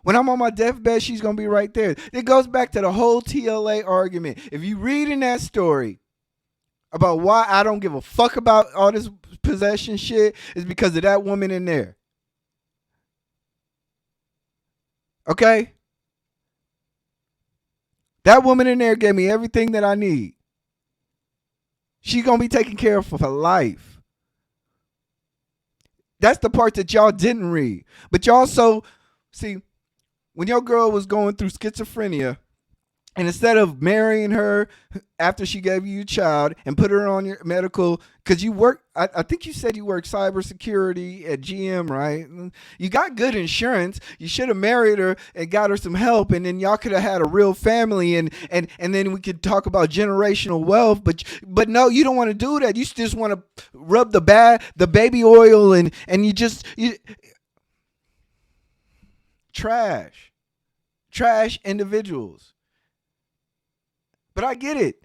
When I'm on my deathbed, she's going to be right there. It goes back to the whole TLA argument. If you read in that story about why I don't give a fuck about all this possession shit, it's because of that woman in there. Okay? That woman in there gave me everything that I need. She's going to be taken care of for life. That's the part that y'all didn't read. But y'all see, when your girl was going through schizophrenia, and instead of marrying her after she gave you a child and put her on your medical, because you work, I think you said you work cybersecurity at GM, right? You got good insurance. You should have married her and got her some help, and then y'all could have had a real family, and then we could talk about generational wealth. But no, you don't want to do that. You just want to rub the baby oil, and you trash individuals. But I get it.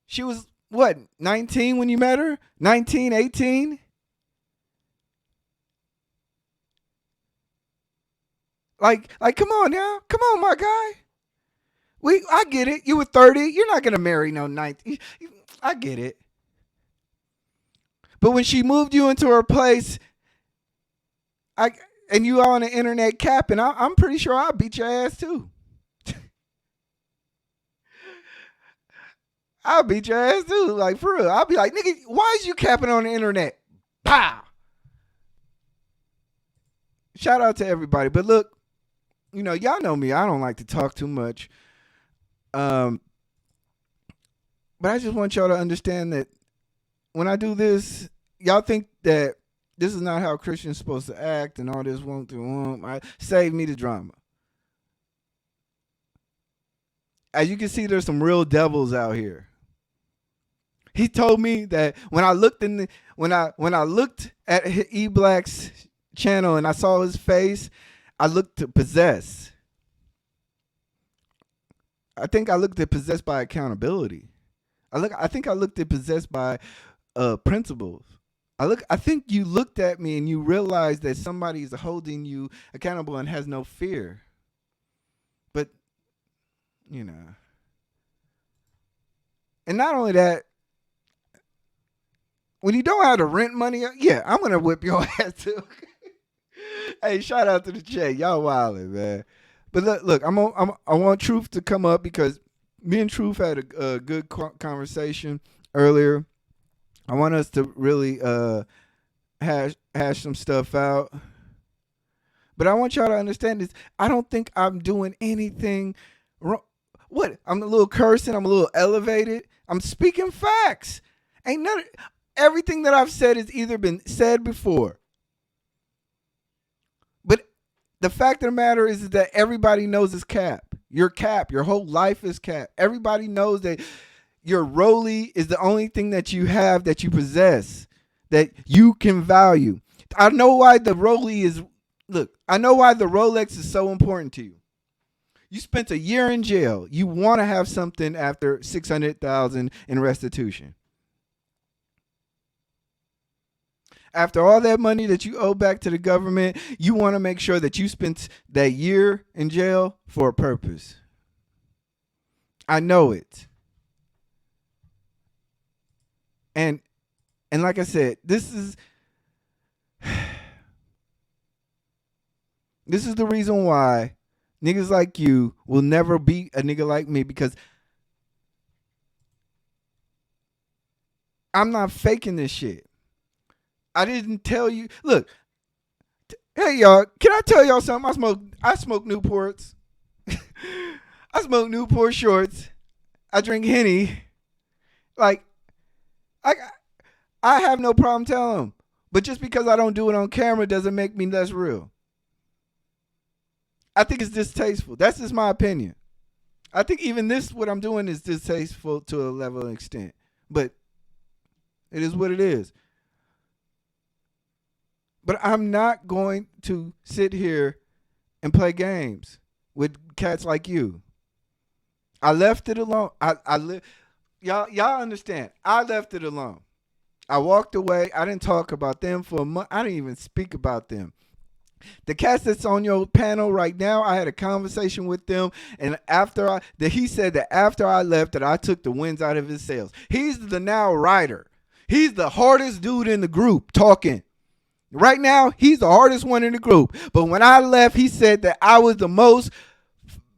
She was, what, 19 when you met her? 19, 18? Like, come on now. Come on, my guy. I get it. You were 30. You're not going to marry no 19. I get it. But when she moved you into her place, and you on the internet capping, I'm pretty sure I'll beat your ass too. I'll beat your ass too. Like, for real. I'll be like, nigga, why is you capping on the internet? Pow! Shout out to everybody. But look, y'all know me. I don't like to talk too much. But I just want y'all to understand that when I do this, y'all think that this is not how Christians supposed to act and all this won't do. Save me the drama. As you can see, there's some real devils out here. He told me that when I looked at E Black's channel and I saw his face, I looked to possess. I think I looked at possessed by accountability. I think I looked at possessed by principles. I think you looked at me and you realized that somebody is holding you accountable and has no fear. But and not only that, when you don't have the rent money, yeah, I'm gonna whip your ass too. Hey, shout out to the chat, y'all wildin', man. But look, I want Truth to come up because me and Truth had a good conversation earlier. I want us to really hash some stuff out. But I want y'all to understand this. I don't think I'm doing anything wrong. What? I'm a little cursing. I'm a little elevated. I'm speaking facts. Everything that I've said has either been said before. But the fact of the matter is that everybody knows it's cap. You're cap. Your whole life is cap. Everybody knows that your Rolly is the only thing that you have, that you possess, that you can value. I know why the Rolex is so important to you. You spent a year in jail. You want to have something after $600,000 in restitution. After all that money that you owe back to the government, you want to make sure that you spent that year in jail for a purpose. I know it. And like I said, this is the reason why niggas like you will never be a nigga like me, because I'm not faking this shit. I didn't tell you. Look, hey y'all, can I tell y'all something? I smoke Newports. I smoke Newport shorts. I drink Henny. Like, I have no problem telling them. But just because I don't do it on camera doesn't make me less real. I think it's distasteful. That's just my opinion. I think even what I'm doing is distasteful to a level of extent. But it is what it is. But I'm not going to sit here and play games with cats like you. I left it alone. Y'all understand. I left it alone. I walked away. I didn't talk about them for a month. I didn't even speak about them. The cats that's on your panel right now, I had a conversation with them, and he said that after I left, that I took the winds out of his sails. He's the now writer. He's the hardest dude in the group talking. Right now, he's the hardest one in the group. But when I left, he said that I was the most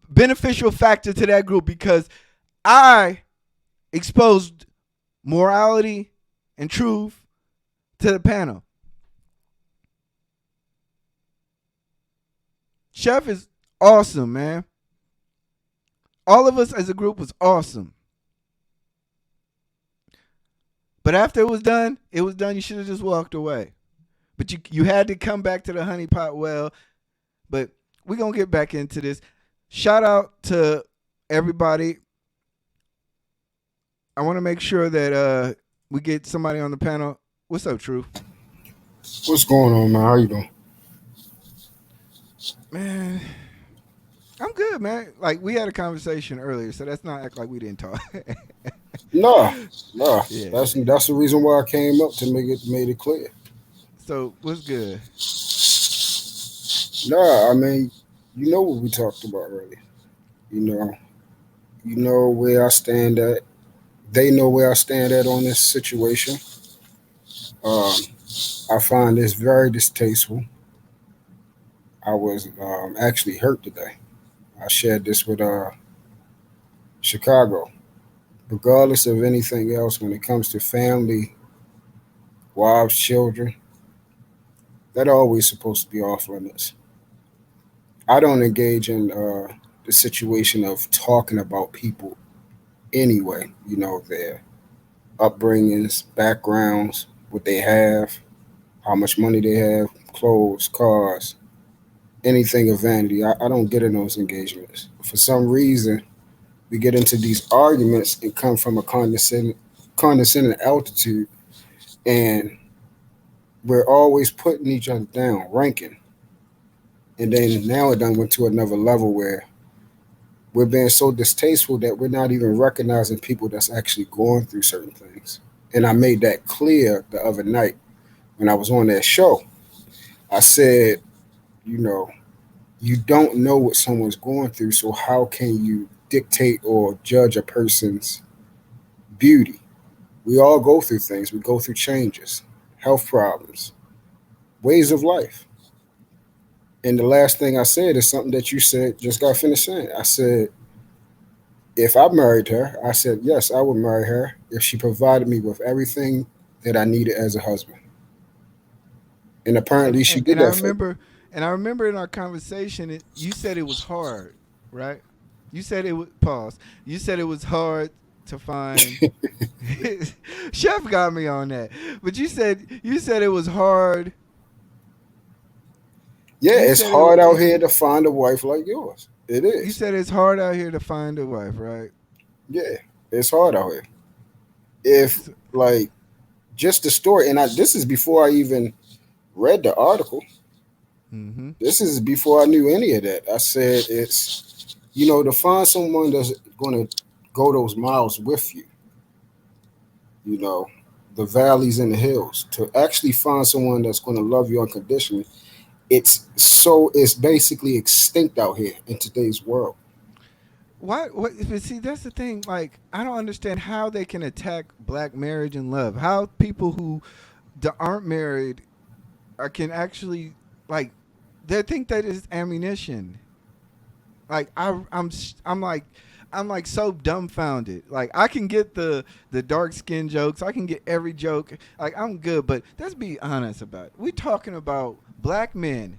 beneficial factor to that group because I exposed morality and truth to the panel. Chef is awesome, man. All of us as a group was awesome. But after it was done, it was done. You should have just walked away. But you had to come back to the honey pot well. But we're going to get back into this. Shout out to everybody. I want to make sure that we get somebody on the panel. What's up, Truth? What's going on, man? How you doing? Man, I'm good, man. Like, we had a conversation earlier, so that's not act like we didn't talk. No, no. Yeah. That's the reason why I came up to made it clear. So, what's good? Nah, I mean, you know what we talked about earlier. You know, you know where I stand at. They know where I stand at on this situation. Um, I find this very distasteful. I was actually hurt today. I shared this with Chicago. Regardless of anything else, when it comes to family, wives, children, that always supposed to be off limits. I don't engage in the situation of talking about people anyway. You know, their upbringings, backgrounds, what they have, how much money they have, clothes, cars, anything of vanity. I don't get in those engagements. For some reason, we get into these arguments and come from a condescending altitude, and we're always putting each other down, ranking. And then now it done went to another level where we're being so distasteful that we're not even recognizing people that's actually going through certain things. And I made that clear the other night when I was on that show. I said, you know, you don't know what someone's going through, so how can you dictate or judge a person's beauty? We all go through things, we go through changes, health problems, ways of life. And the last thing I said is something that you said, just got finished saying. I said, if I married her, I said, yes, I would marry her if she provided me with everything that I needed as a husband. And And, apparently she and, did and I that for me. remember, and I remember in our conversation, you said it was hard, right? You said it was pause. You said it was hard to find. Chef got me on that, but you said it was hard. Yeah, You it's said it. hard out here to find a wife like yours. It You is. said it's hard out here to find a wife, right? Yeah, it's hard out here. If, So, like, just the story, and this is before I even read the article. mm-hmm. This is before I knew any of that. I said it's, to find someone that's going to go those miles with you, you know, the valleys and the hills, to actually find someone that's going to love you unconditionally. It's basically extinct out here in today's world. Why? What? But see, that's the thing. Like, I don't understand how they can attack black marriage and love. How people who aren't married can actually like they think that is ammunition. Like I'm like so dumbfounded. Like I can get the dark skin jokes. I can get every joke. Like I'm good, but let's be honest about it. We're talking about black men.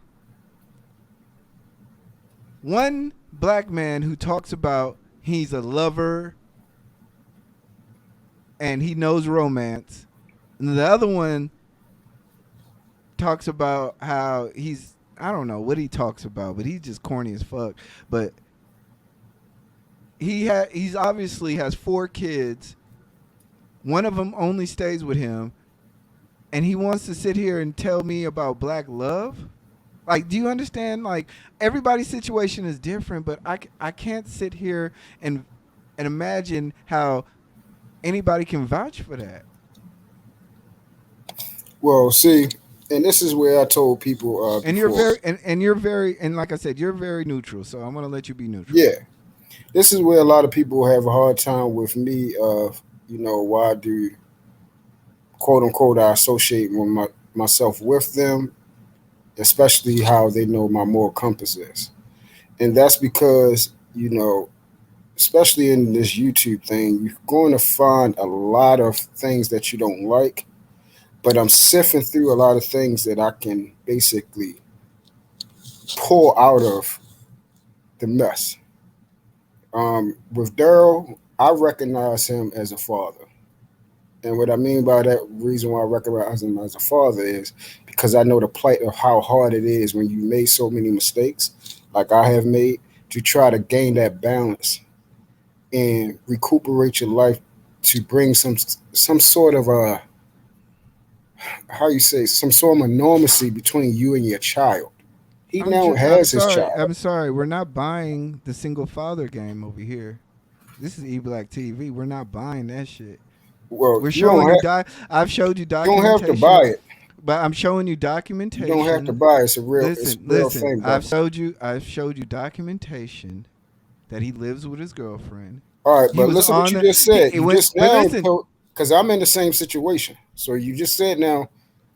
One black man who talks about he's a lover and he knows romance, and the other one talks about how he's I don't know what he talks about, but he's just corny as fuck. But he's obviously has 4 kids. One of them only stays with him, and he wants to sit here and tell me about black love. Like, do you understand? Like, everybody's situation is different, but I can't sit here and imagine how anybody can vouch for that. Well, see, and this is where I told people And you're before. very and like I said, you're very neutral. So I'm gonna let you be neutral. Yeah, this is where a lot of people have a hard time with me. Of why do quote unquote I associate with myself with them, especially how they know my moral compass is, and that's because especially in this YouTube thing, you're going to find a lot of things that you don't like. But I'm sifting through a lot of things that I can basically pull out of the mess. With Daryl, I recognize him as a father. And what I mean by that reason why I recognize him as a father is because I know the plight of how hard it is when you made so many mistakes, like I have made, to try to gain that balance and recuperate your life to bring some sort of a how you say some sort of normalcy between you and your child. He now I'm has his sorry. child. I'm sorry. We're not buying the single father game over here. This is E Black TV. We're not buying that shit. Well, We're showing you I've showed you you don't have to buy documentation, it. but I'm showing you You don't have to documentation. buy it. It's a Listen, real listen. thing, brother. I've showed you documentation that he lives with his girlfriend. All right, He but was listen what on you the just said. he You went, just but now listen, because I'm in the same situation. So you just said now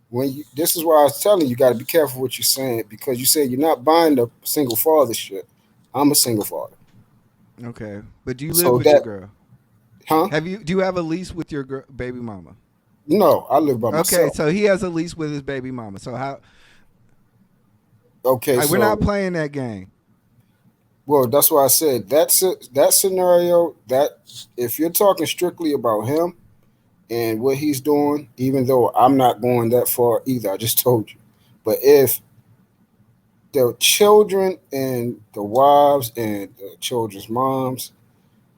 when you this is why I was telling you, you got to be careful what you're saying because you said you're not buying the single father shit. I'm a single father. okay. But do you live So with your that girl? huh? Do you have a lease with your baby mama? No, I live by Okay, myself. so he has a lease with his baby mama. So how Okay, we're not so playing that game. well, that's why I said that scenario. That if you're talking strictly about him and what he's doing, even though I'm not going that far either, I just told you. But if the children and the wives and the children's moms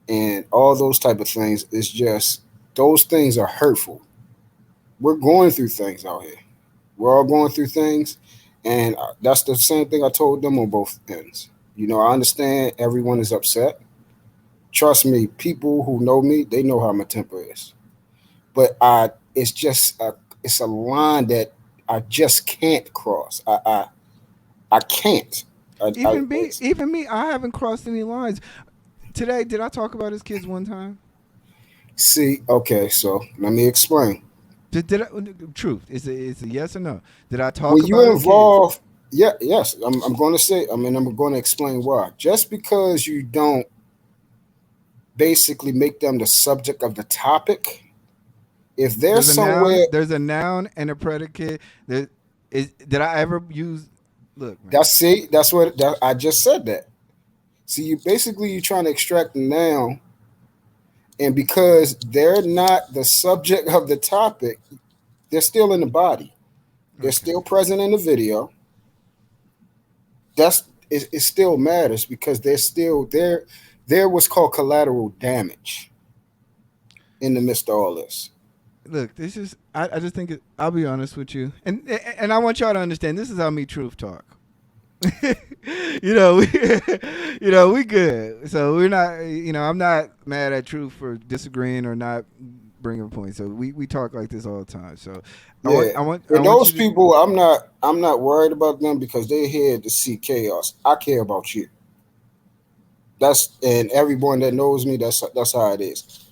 and all those type of things, it's just those things are hurtful. We're going through things out here. We're all going through things, and that's the same thing I told them on both ends. I understand everyone is upset. Trust me, people who know me, they know how my temper is. But it's just it's a line that I just can't cross. I can't. It's, Even me, I haven't crossed any lines. Today, did I talk about his kids one time? see, okay, so let me explain. Did I, truth is a yes or no? Did I talk When about you his kids? involve, yeah, yes, I'm going to say. I mean, I'm going to explain why. Just because you don't basically make them the subject of the topic, if there's somewhere There's a noun and a predicate. That did I ever use? Look, man. that's what I just said that. See, you're trying to extract the noun, and because they're not the subject of the topic, they're still in the body. They're Okay. still present in the video. It still matters because they're still there. They're what's called collateral damage in the midst of all this. Look, this is. I just think I'll be honest with you, and I want y'all to understand. This is how me truth talk. you know, we, we good. So we're not. I'm not mad at truth for disagreeing or not bringing a point. So we talk like this all the time. So Yeah, I and want those you to. people, I'm not worried about them because they're here to see chaos. I care about you. That's and everyone that knows me, that's how it is.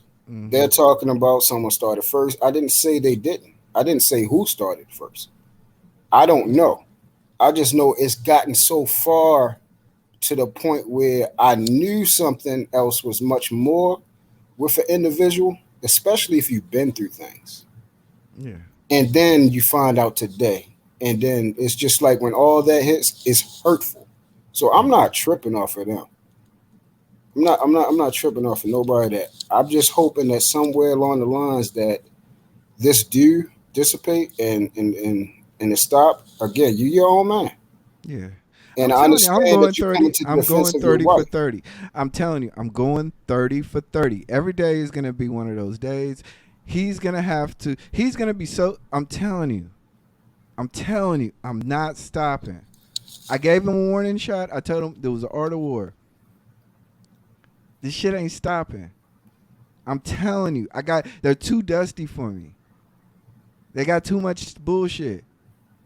They're Hmm. talking about someone started first. I didn't say they didn't. I didn't say who started first. I don't know. I just know it's gotten so far to the point where I knew something else was much more with an individual, especially if you've been through things. Yeah. And then you find out today. And then it's just like when all that hits, it's hurtful. So I'm Yeah. not tripping off of them. I'm not tripping off of nobody that I'm just hoping that somewhere along the lines that this do dissipate and it stop. Again, you your own man. Yeah. I'm And I telling you, I'm understand going that you're coming 30. to the I'm defense going of your 30 for wife. 30. I'm telling you, I'm going 30 for 30. Every day is going to be one of those days. He's going to be so I'm telling you. I'm not stopping. I gave him a warning shot. I told him there was an art of war. This shit ain't stopping. I'm telling you, they're too dusty for me. They got too much bullshit.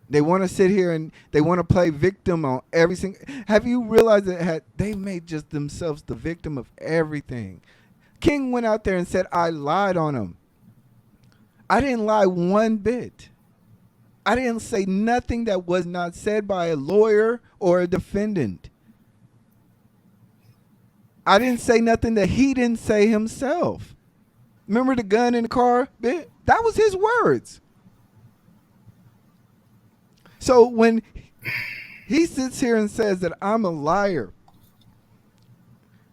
They want to sit here and they want to play victim on every single. Have you realized that they made just themselves the victim of everything? King went out there and said I lied on him. I didn't lie one bit. I didn't say nothing that was not said by a lawyer or a defendant. I didn't say nothing that he didn't say himself. Remember the gun in the car bit? That was his words. So when he sits here and says that I'm a liar,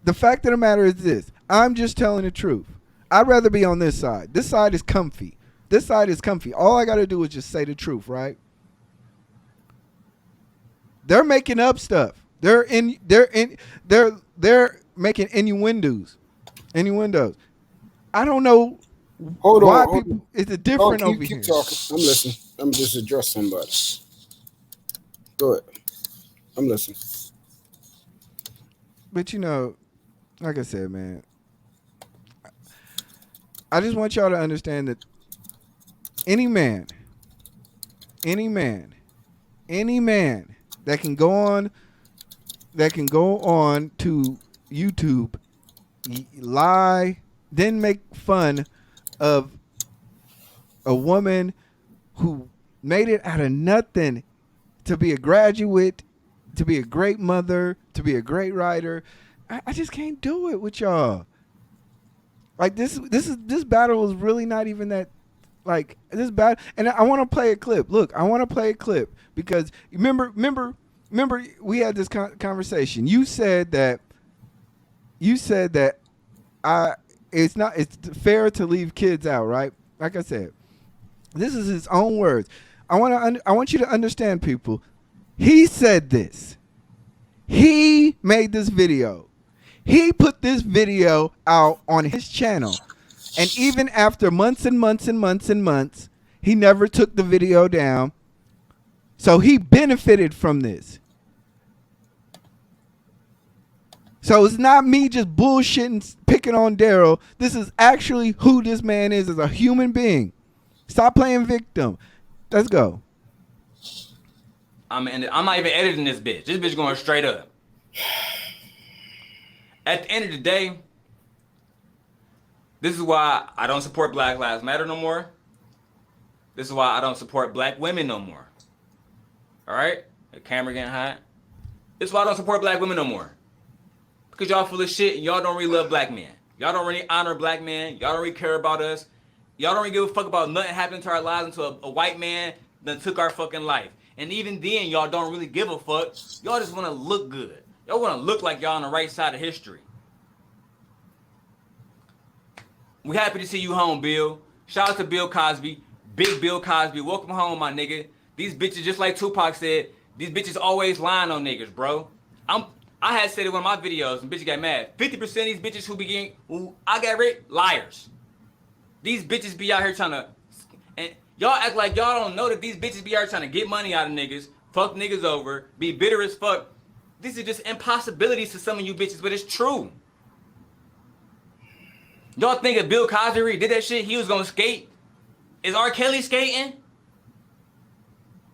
the fact of the matter is this. I'm just telling the truth. I'd rather be on this side. This side is comfy. This side is comfy. All I got to do is just say the truth, right? They're making up stuff. They're making innuendos. I don't know why people. It's a different over here. Keep talking. I'm listening. I'm just address somebody. Go ahead. I'm listening. But like I said, man, I just want y'all to understand that any man that can go on to YouTube, lie, then make fun of a woman who made it out of nothing to be a graduate, to be a great mother, to be a great writer. I just can't do it with y'all. Like this battle is really not even that. Like this bad, and I want to play a clip. Look, I want to play a clip because remember, we had this conversation. You said that it's fair to leave kids out, right? Like I said, this is his own words. I want you to understand, people. He said this. He made this video. He put this video out on his channel. And even after months and months and months and months, he never took the video down. So he benefited from this. So it's not me just bullshitting, picking on Daryl. This is actually who this man is as a human being. Stop playing victim. Let's go. I'm not even editing this bitch. This bitch going straight up. At the end of the day, this is why I don't support Black Lives Matter no more. This is why I don't support black women no more. All right? The camera getting hot. This is why I don't support black women no more. Because y'all full of shit and y'all don't really love black men. Y'all don't really honor black men. Y'all don't really care about us. Y'all don't really give a fuck about nothing happening to our lives until a white man done took our fucking life. And even then, y'all don't really give a fuck. Y'all just want to look good. Y'all want to look like y'all on the right side of history. We happy to see you home, Bill. Shout out to Bill Cosby. Big Bill Cosby. Welcome home, my nigga. These bitches, just like Tupac said, these bitches always lying on niggas, bro. I had said it in one of my videos and bitches got mad. 50% of these bitches who I got rid, liars. These bitches be out here trying to, and y'all act like y'all don't know that these bitches be out here trying to get money out of niggas, fuck niggas over, be bitter as fuck. These are just impossibilities to some of you bitches, but it's true. Y'all think if Bill Cosby did that shit, he was gonna skate? Is R. Kelly skating?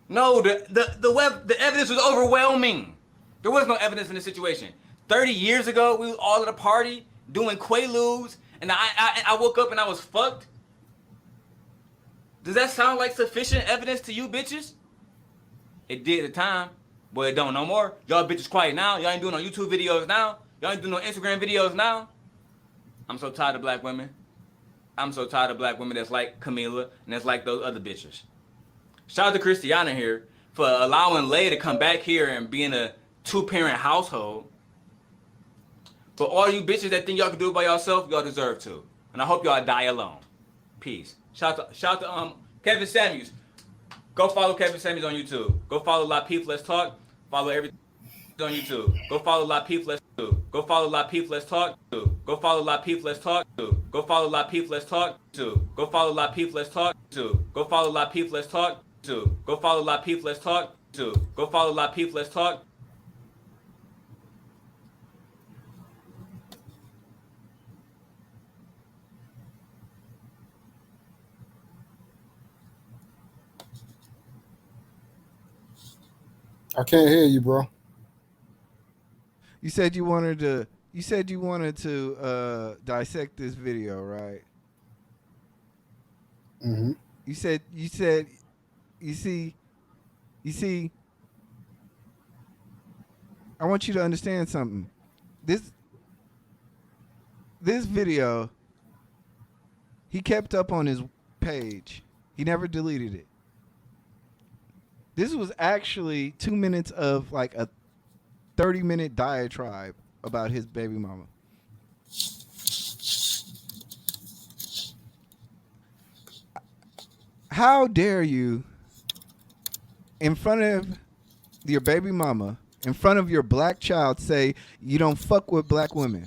No, the evidence was overwhelming. There was no evidence in this situation. 30 years ago, we was all at a party doing Quaaludes, and I woke up and I was fucked. Does that sound like sufficient evidence to you bitches? It did at the time, but it don't no more. Y'all bitches quiet now. Y'all ain't doing no YouTube videos now. Y'all ain't doing no Instagram videos now. I'm so tired of black women. I'm so tired of black women that's like Camila and that's like those other bitches. Shout out to Christiana here for allowing Lay to come back here and be in a 2-parent household. But all you bitches that think y'all can do it by yourself, y'all deserve to. And I hope y'all die alone. Peace. Shout out to Kevin Samuels. Go follow Kevin Samuels on YouTube. Go follow La Peep Let's Talk. Follow everything on YouTube. Go follow La Peep Let's Talk. Go follow La Peep Let's Talk. Go follow La Peep Let's Talk. Go follow La Peep Let's Talk. Go follow La Peep Let's Talk. Go follow La Peep Let's Talk. Go follow La Peep Let's Talk. too. Go follow Lapeef. Let's talk. I can't hear you, bro. You said you wanted to. You said you wanted to dissect this video, right? Mm-hmm. You said. You said. You see. You see. I want you to understand something. This video, he kept up on his page. He never deleted it. This was actually 2 minutes of like a 30-minute diatribe about his baby mama. How dare you, in front of your baby mama, in front of your black child, say you don't fuck with black women?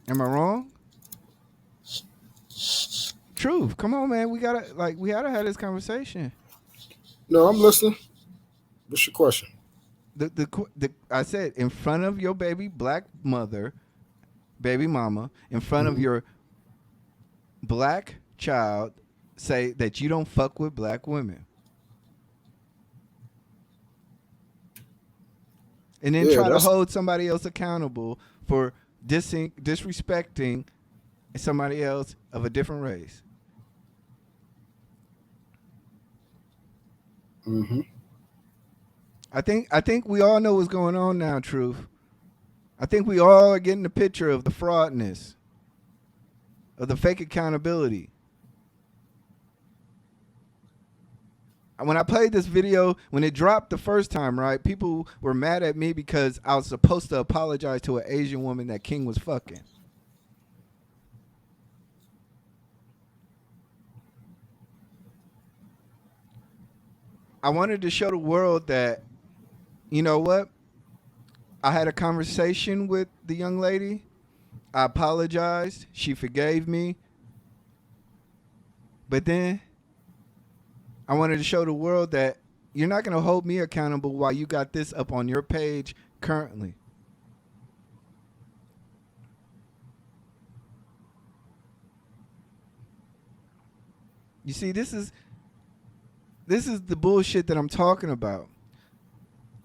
Am I wrong? Truth. Come on, man. We gotta have this conversation. No, I'm listening. What's your question? I said in front of your baby black mother, baby mama, in front of your black child, say that you don't fuck with black women. And then try to hold somebody else accountable for disrespecting somebody else of a different race. Mm-hmm. I think we all know what's going on now, Truth. I think we all are getting the picture of the fraudness, of the fake accountability. When I played this video, when it dropped the first time, right, people were mad at me because I was supposed to apologize to an Asian woman that King was fucking. I wanted to show the world that, you know what? I had a conversation with the young lady. I apologized. She forgave me. But then I wanted to show the world that you're not going to hold me accountable while you got this up on your page currently. You see, this is the bullshit that I'm talking about.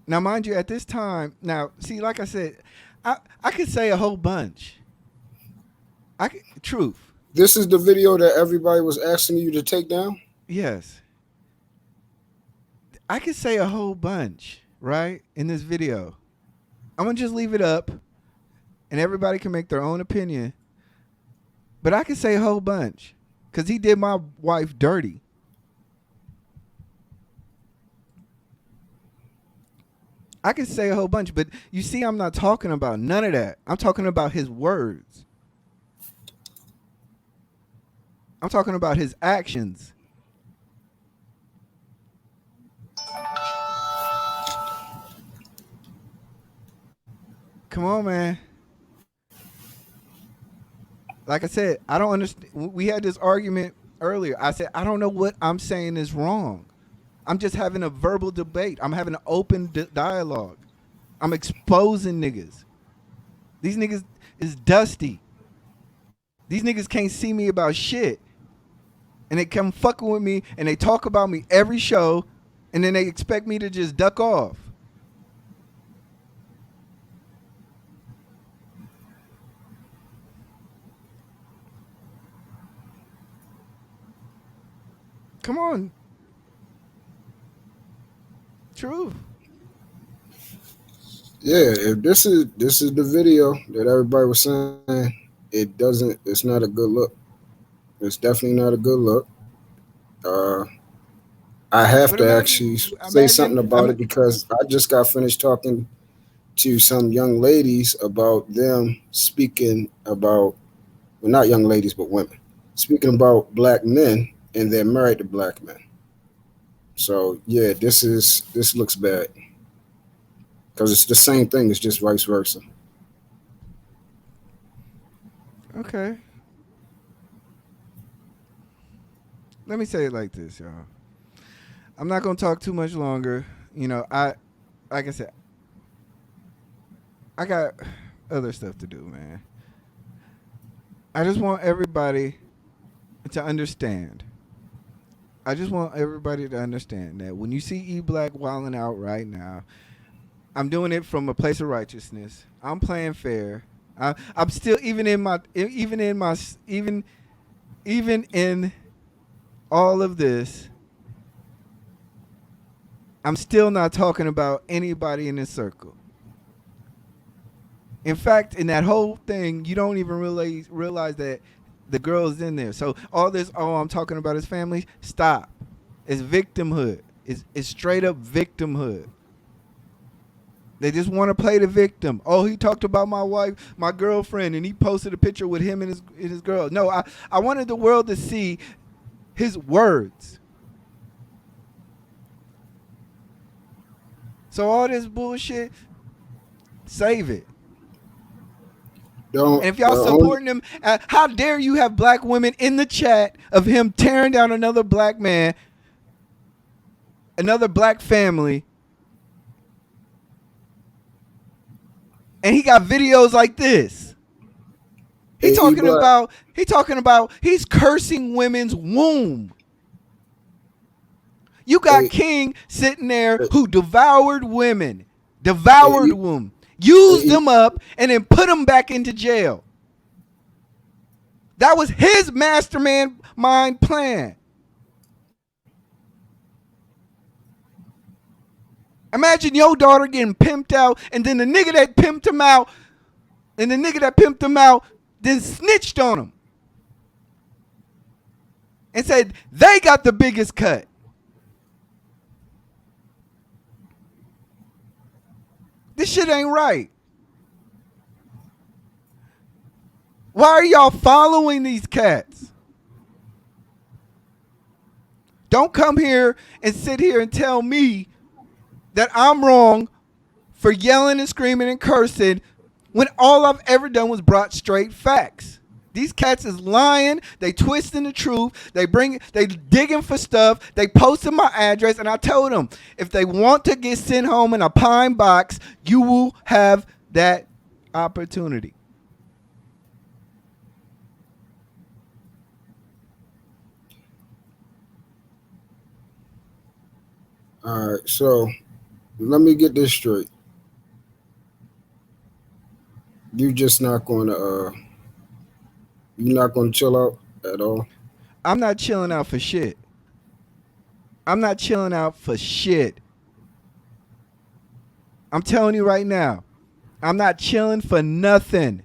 Now, mind you, at this time, now, see, like I said, I could say a whole bunch. Truth. This is the video that everybody was asking you to take down? Yes. I could say a whole bunch, right, in this video. I'm going to just leave it up, and everybody can make their own opinion. But I could say a whole bunch, because he did my wife dirty. I could say a whole bunch, but you see, I'm not talking about none of that. I'm talking about his words. I'm talking about his actions. Come on, man. Like I said, I don't understand. We had this argument earlier. I said, I don't know what I'm saying is wrong. I'm just having a verbal debate. I'm having an open dialogue. I'm exposing niggas. These niggas is dusty. These niggas can't see me about shit. And they come fucking with me and they talk about me every show and then they expect me to just duck off. Come on. Truth. Yeah, if this is the video that everybody was saying, it's not a good look. It's definitely not a good look. I have to actually say something about it because I just got finished talking to some young ladies about them speaking about, well, not young ladies, but women, speaking about black men, and they're married to black men. So yeah, this looks bad because it's the same thing. It's just vice versa. Okay. let me say it like this, y'all. I'm not gonna talk too much longer. You know, like I said, I got other stuff to do, man. I just want everybody to understand. I just want everybody to understand that when you see E Black wilding out right now, I'm doing it from a place of righteousness. I'm playing fair. I'm still even in all of this. I'm still not talking about anybody in this circle. In fact, in that whole thing, you don't even realize that the girl is in there. So all this, oh, I'm talking about his family. Stop. It's victimhood. It's straight up victimhood. They just want to play the victim. Oh, he talked about my wife, my girlfriend, and he posted a picture with him and his girl. No, I wanted the world to see his words. So all this bullshit, save it. And if y'all supporting him, how dare you have black women in the chat of him tearing down another black man, another black family, and he got videos like this. He's talking about he's cursing women's womb. You got King sitting there who devoured women, them, used them up, and then put them back into jail. That was his mastermind plan. Imagine your daughter getting pimped out, and then the nigga that pimped him out, then snitched on him and said they got the biggest cut. This shit ain't right. Why are y'all following these cats? Don't come here and sit here and tell me that I'm wrong for yelling and screaming and cursing when all I've ever done was brought straight facts. These cats is lying. They twisting the truth. They digging for stuff. They posted my address, and I told them if they want to get sent home in a pine box, you will have that opportunity. All right, so let me get this straight. You're not going to chill out at all? I'm not chilling out for shit. I'm telling you right now, I'm not chilling for nothing.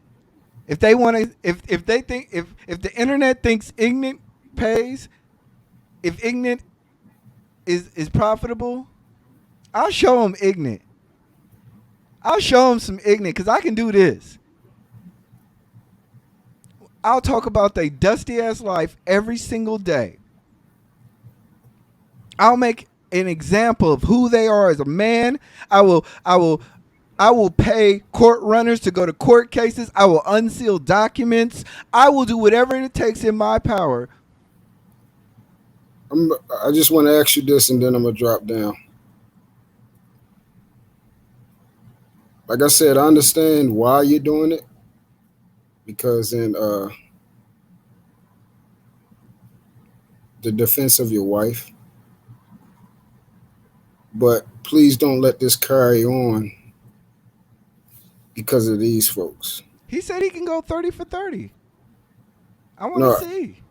If they want to, if the internet thinks ignorant pays, if ignorant is profitable, I'll show them ignorant. I'll show them some ignorant because I can do this. I'll talk about their dusty ass life every single day. I'll make an example of who they are as a man. I will pay court runners to go to court cases. I will unseal documents. I will do whatever it takes in my power. I just want to ask you this, and then I'm gonna drop down. Like I said, I understand why you're doing it, because in the defense of your wife. But please don't let this carry on because of these folks. He said he can go 30 for 30. I want to see.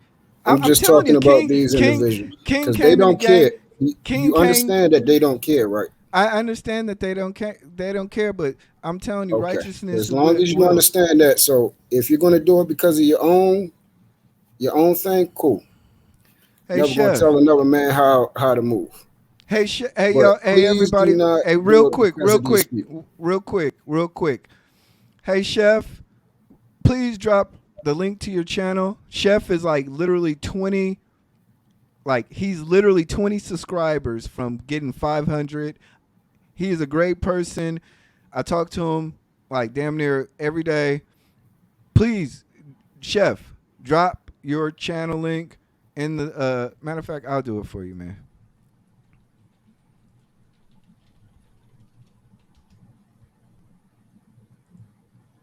I'm just talking about these individuals because they don't care. You understand that they don't care, right? I understand that they don't care. They don't care, but I'm telling you, righteousness. As long as you understand that. So if you're going to do it because of your own thing, cool. Hey, never going to tell another man how to move. Hey, y'all, hey, everybody. Hey, real quick. Hey, Chef, please drop the link to your channel. Chef is like literally 20. Like he's literally 20 subscribers from getting 500. He is a great person. I talk to him like damn near every day. Please, Chef, drop your channel link In the matter of fact, I'll do it for you, man.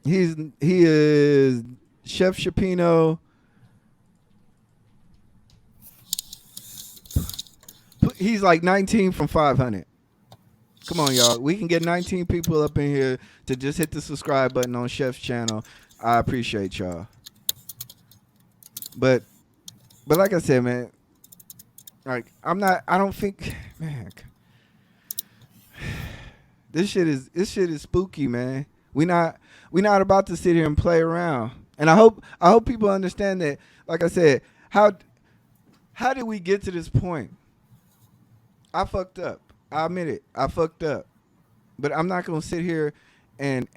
He is Chef Shapino. He's like 19 from 500. Come on, y'all. We can get 19 people up in here to just hit the subscribe button on Chef's channel. I appreciate y'all. But like I said, man, like I don't think, man, this shit is spooky, man. We not about to sit here and play around. And I hope people understand that. Like I said, how did we get to this point? I fucked up. I admit it. I fucked up. But I'm not gonna sit here and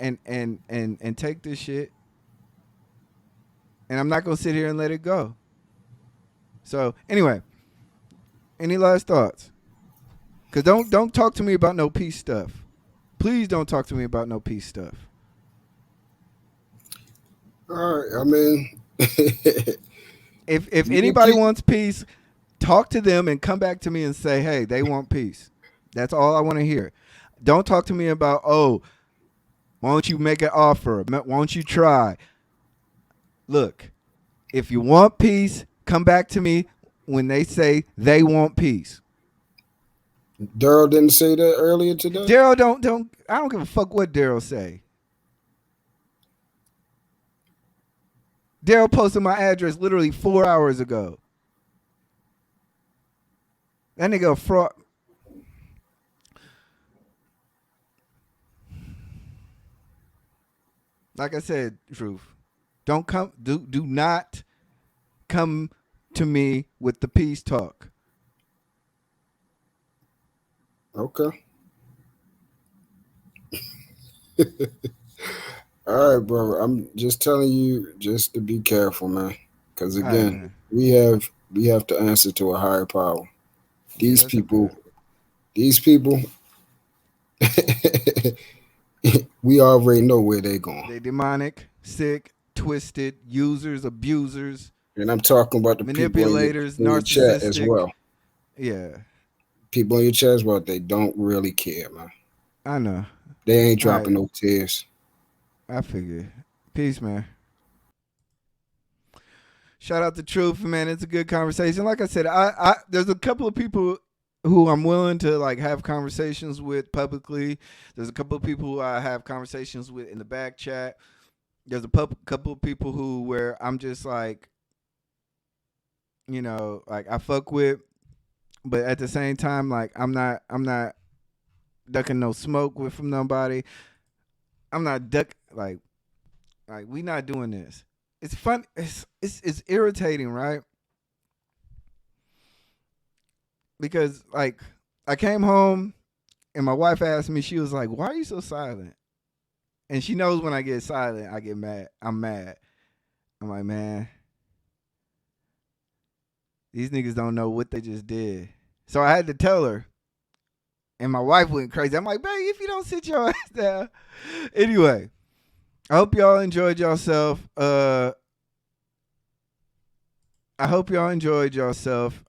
take this shit. And I'm not gonna sit here and let it go. So anyway, any last thoughts? Cause don't talk to me about no peace stuff. Please don't talk to me about no peace stuff. All right. I mean, if anybody wants peace, talk to them and come back to me and say, hey, they want peace. That's all I want to hear. Don't talk to me about, oh, why don't you make an offer? Why don't you try? Look, if you want peace, come back to me when they say they want peace. Daryl didn't say that earlier today. Daryl don't. I don't give a fuck what Daryl say. Daryl posted my address literally 4 hours ago. That nigga a fraud. Like I said, Truth. Don't come. Do not come to me with the peace talk. Okay. All right, bro. I'm just telling you just to be careful, man. Because again, we have to answer to a higher power. These people, we already know where they're going. They demonic, sick, twisted, users, abusers. And I'm talking about the manipulators, people in your chat as well. Yeah. People in your chat as well, they don't really care, man. I know. They ain't dropping no tears. I figured. Peace, man. Shout out to Truth, man. It's a good conversation. Like I said, I there's a couple of people who I'm willing to like have conversations with publicly. There's a couple of people who I have conversations with in the back chat. There's a couple of people who where I'm just like, you know, like I fuck with, but at the same time, like I'm not ducking no smoke with from nobody. I'm not like we not doing this. It's fun. It's irritating, right? Because like I came home and my wife asked me, she was like, "Why are you so silent?" And she knows when I get silent, I get mad. I'm mad. I'm like, man, these niggas don't know what they just did. So I had to tell her. And my wife went crazy. I'm like, babe, if you don't sit your ass down. Anyway, I hope y'all enjoyed yourself. I hope y'all enjoyed yourself.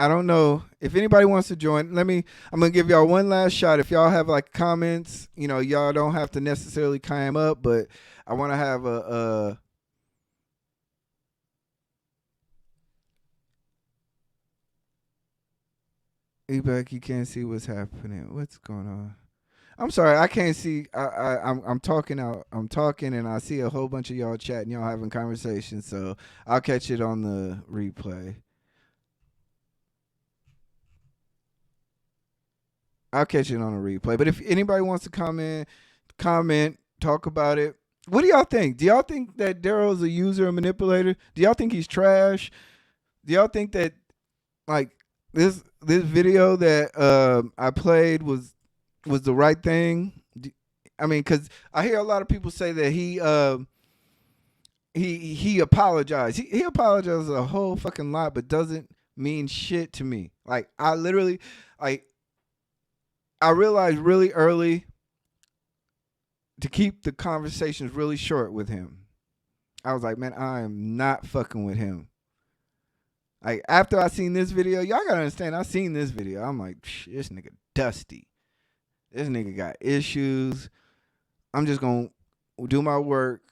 I don't know if anybody wants to join. I'm going to give y'all one last shot. If y'all have like comments, you know, y'all don't have to necessarily climb up, but I want to have a E-Back, you can't see what's happening. What's going on? I'm sorry, I can't see. I'm talking and I see a whole bunch of y'all chatting, y'all having conversations. So I'll catch it on the replay. But if anybody wants to comment, talk about it. What do y'all think? Do y'all think that Daryl is a user or manipulator? Do y'all think he's trash? Do y'all think that like this video that I played was the right thing? I mean, because I hear a lot of people say that he apologized. He apologized a whole fucking lot, but doesn't mean shit to me. Like I literally, like I realized really early to keep the conversations really short with him. I was like, man, I am not fucking with him. Like after I seen this video, y'all gotta understand. I seen this video. I'm like, this nigga dusty. This nigga got issues. I'm just gonna do my work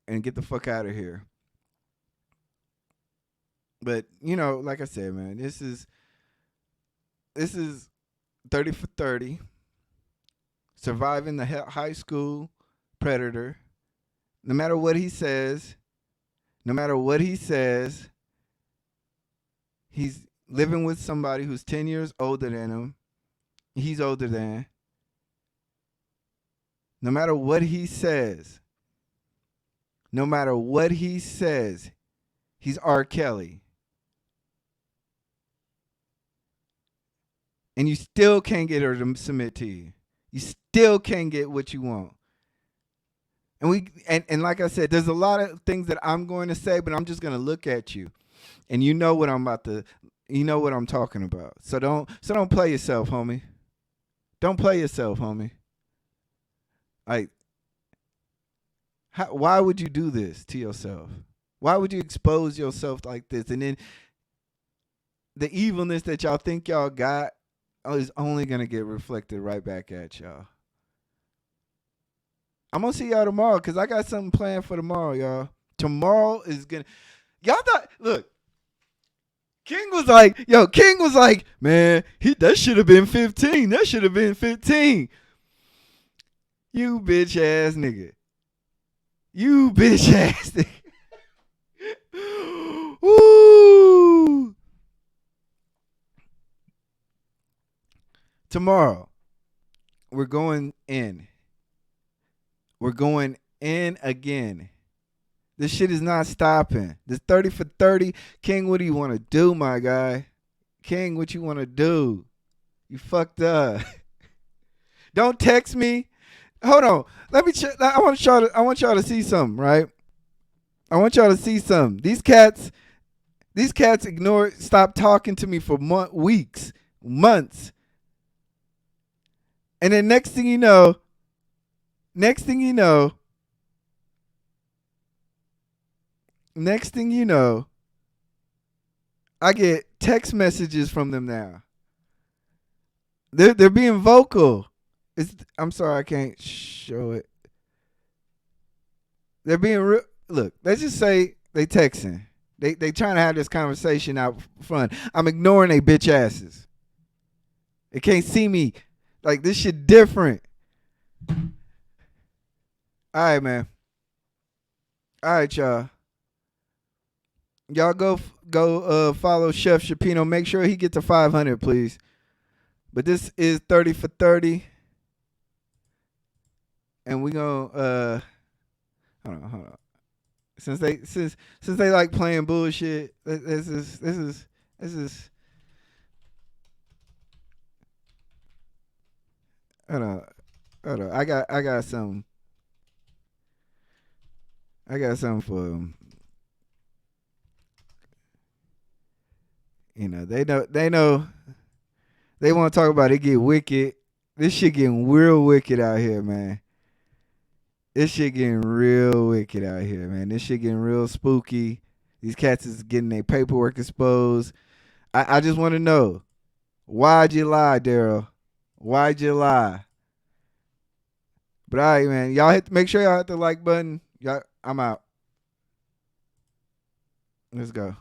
and get the fuck out of here. But you know, like I said, man, this is 30 for 30. Surviving the high school predator. No matter what he says, he's living with somebody who's 10 years older than him. He's older than. No matter what he says, he's R. Kelly. And you still can't get her to submit to you. You still can't get what you want. And like I said, there's a lot of things that I'm going to say, but I'm just going to look at you. And you know what I'm talking about. So don't play yourself, homie. Don't play yourself, homie. Like, why would you do this to yourself? Why would you expose yourself like this? And then the evilness that y'all think y'all got is only going to get reflected right back at y'all. I'm going to see y'all tomorrow because I got something planned for tomorrow, y'all. Tomorrow is going to... Y'all thought... Look. King was like, man, that should have been 15. That should have been 15. You bitch ass nigga. Woo! Tomorrow, we're going in. We're going in again. This shit is not stopping. This 30 for 30. King, what do you want to do, my guy? King, what you want to do? You fucked up. Don't text me. Hold on. Let me check. I want y'all to see something, right? I want y'all to see something. These cats stop talking to me for weeks, months. And then next thing you know, I get text messages from them now. They're being vocal. I'm sorry, I can't show it. They're being real. Look, let's just say they texting. They trying to have this conversation out front. I'm ignoring they bitch asses. They can't see me. Like, this shit different. All right, man. All right, y'all. Y'all go follow Chef Shapino. Make sure he gets to 500, please. But this is 30 for 30. And we gonna hold on. Since they like playing bullshit, this is hold on. I got something. I got something for them. You know, they know they want to talk about it get wicked. This shit getting real wicked out here, man. This shit getting real wicked out here, man. This shit getting real spooky. These cats is getting their paperwork exposed. I just want to know, why'd you lie, Daryl? Why'd you lie? But all right, man. Y'all make sure y'all hit the like button. Y'all, I'm out. Let's go.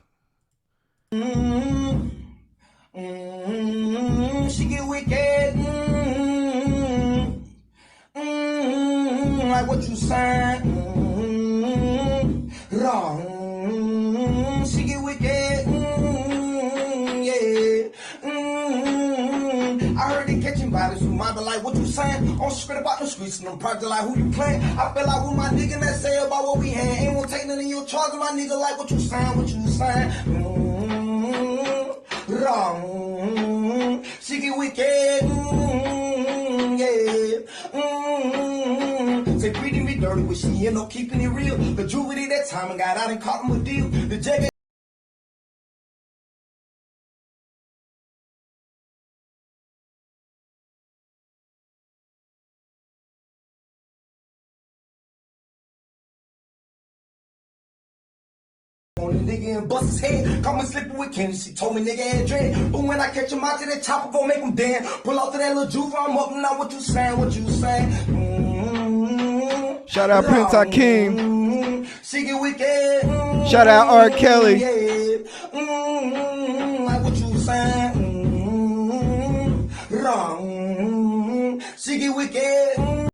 She get wicked. Like what you saying. Wrong. She get wicked. Yeah. I heard they catching bodies who might be like what you saying. On script about the streets and them projects like who you playing. I feel like with my nigga that say about what we had. Ain't won't take none of your charge, my nigga like what you saying. Wrong. She get wicked. Yeah. Say pretty me dirty, but she end up keeping it real. The jewelry that time I got out and caught him a deal. The jacket. nigga and bust his head. Call me slipping with Kenny, she told me nigga ain't dread. But when I catch him out to that chopper, gon' make him dance. Pull out to that little juice, I'm up now. What you saying? What you saying? Shout out Prince Hakeem. She get wicked. Shout out R. Kelly. Like what you saying? Wrong. She get wicked.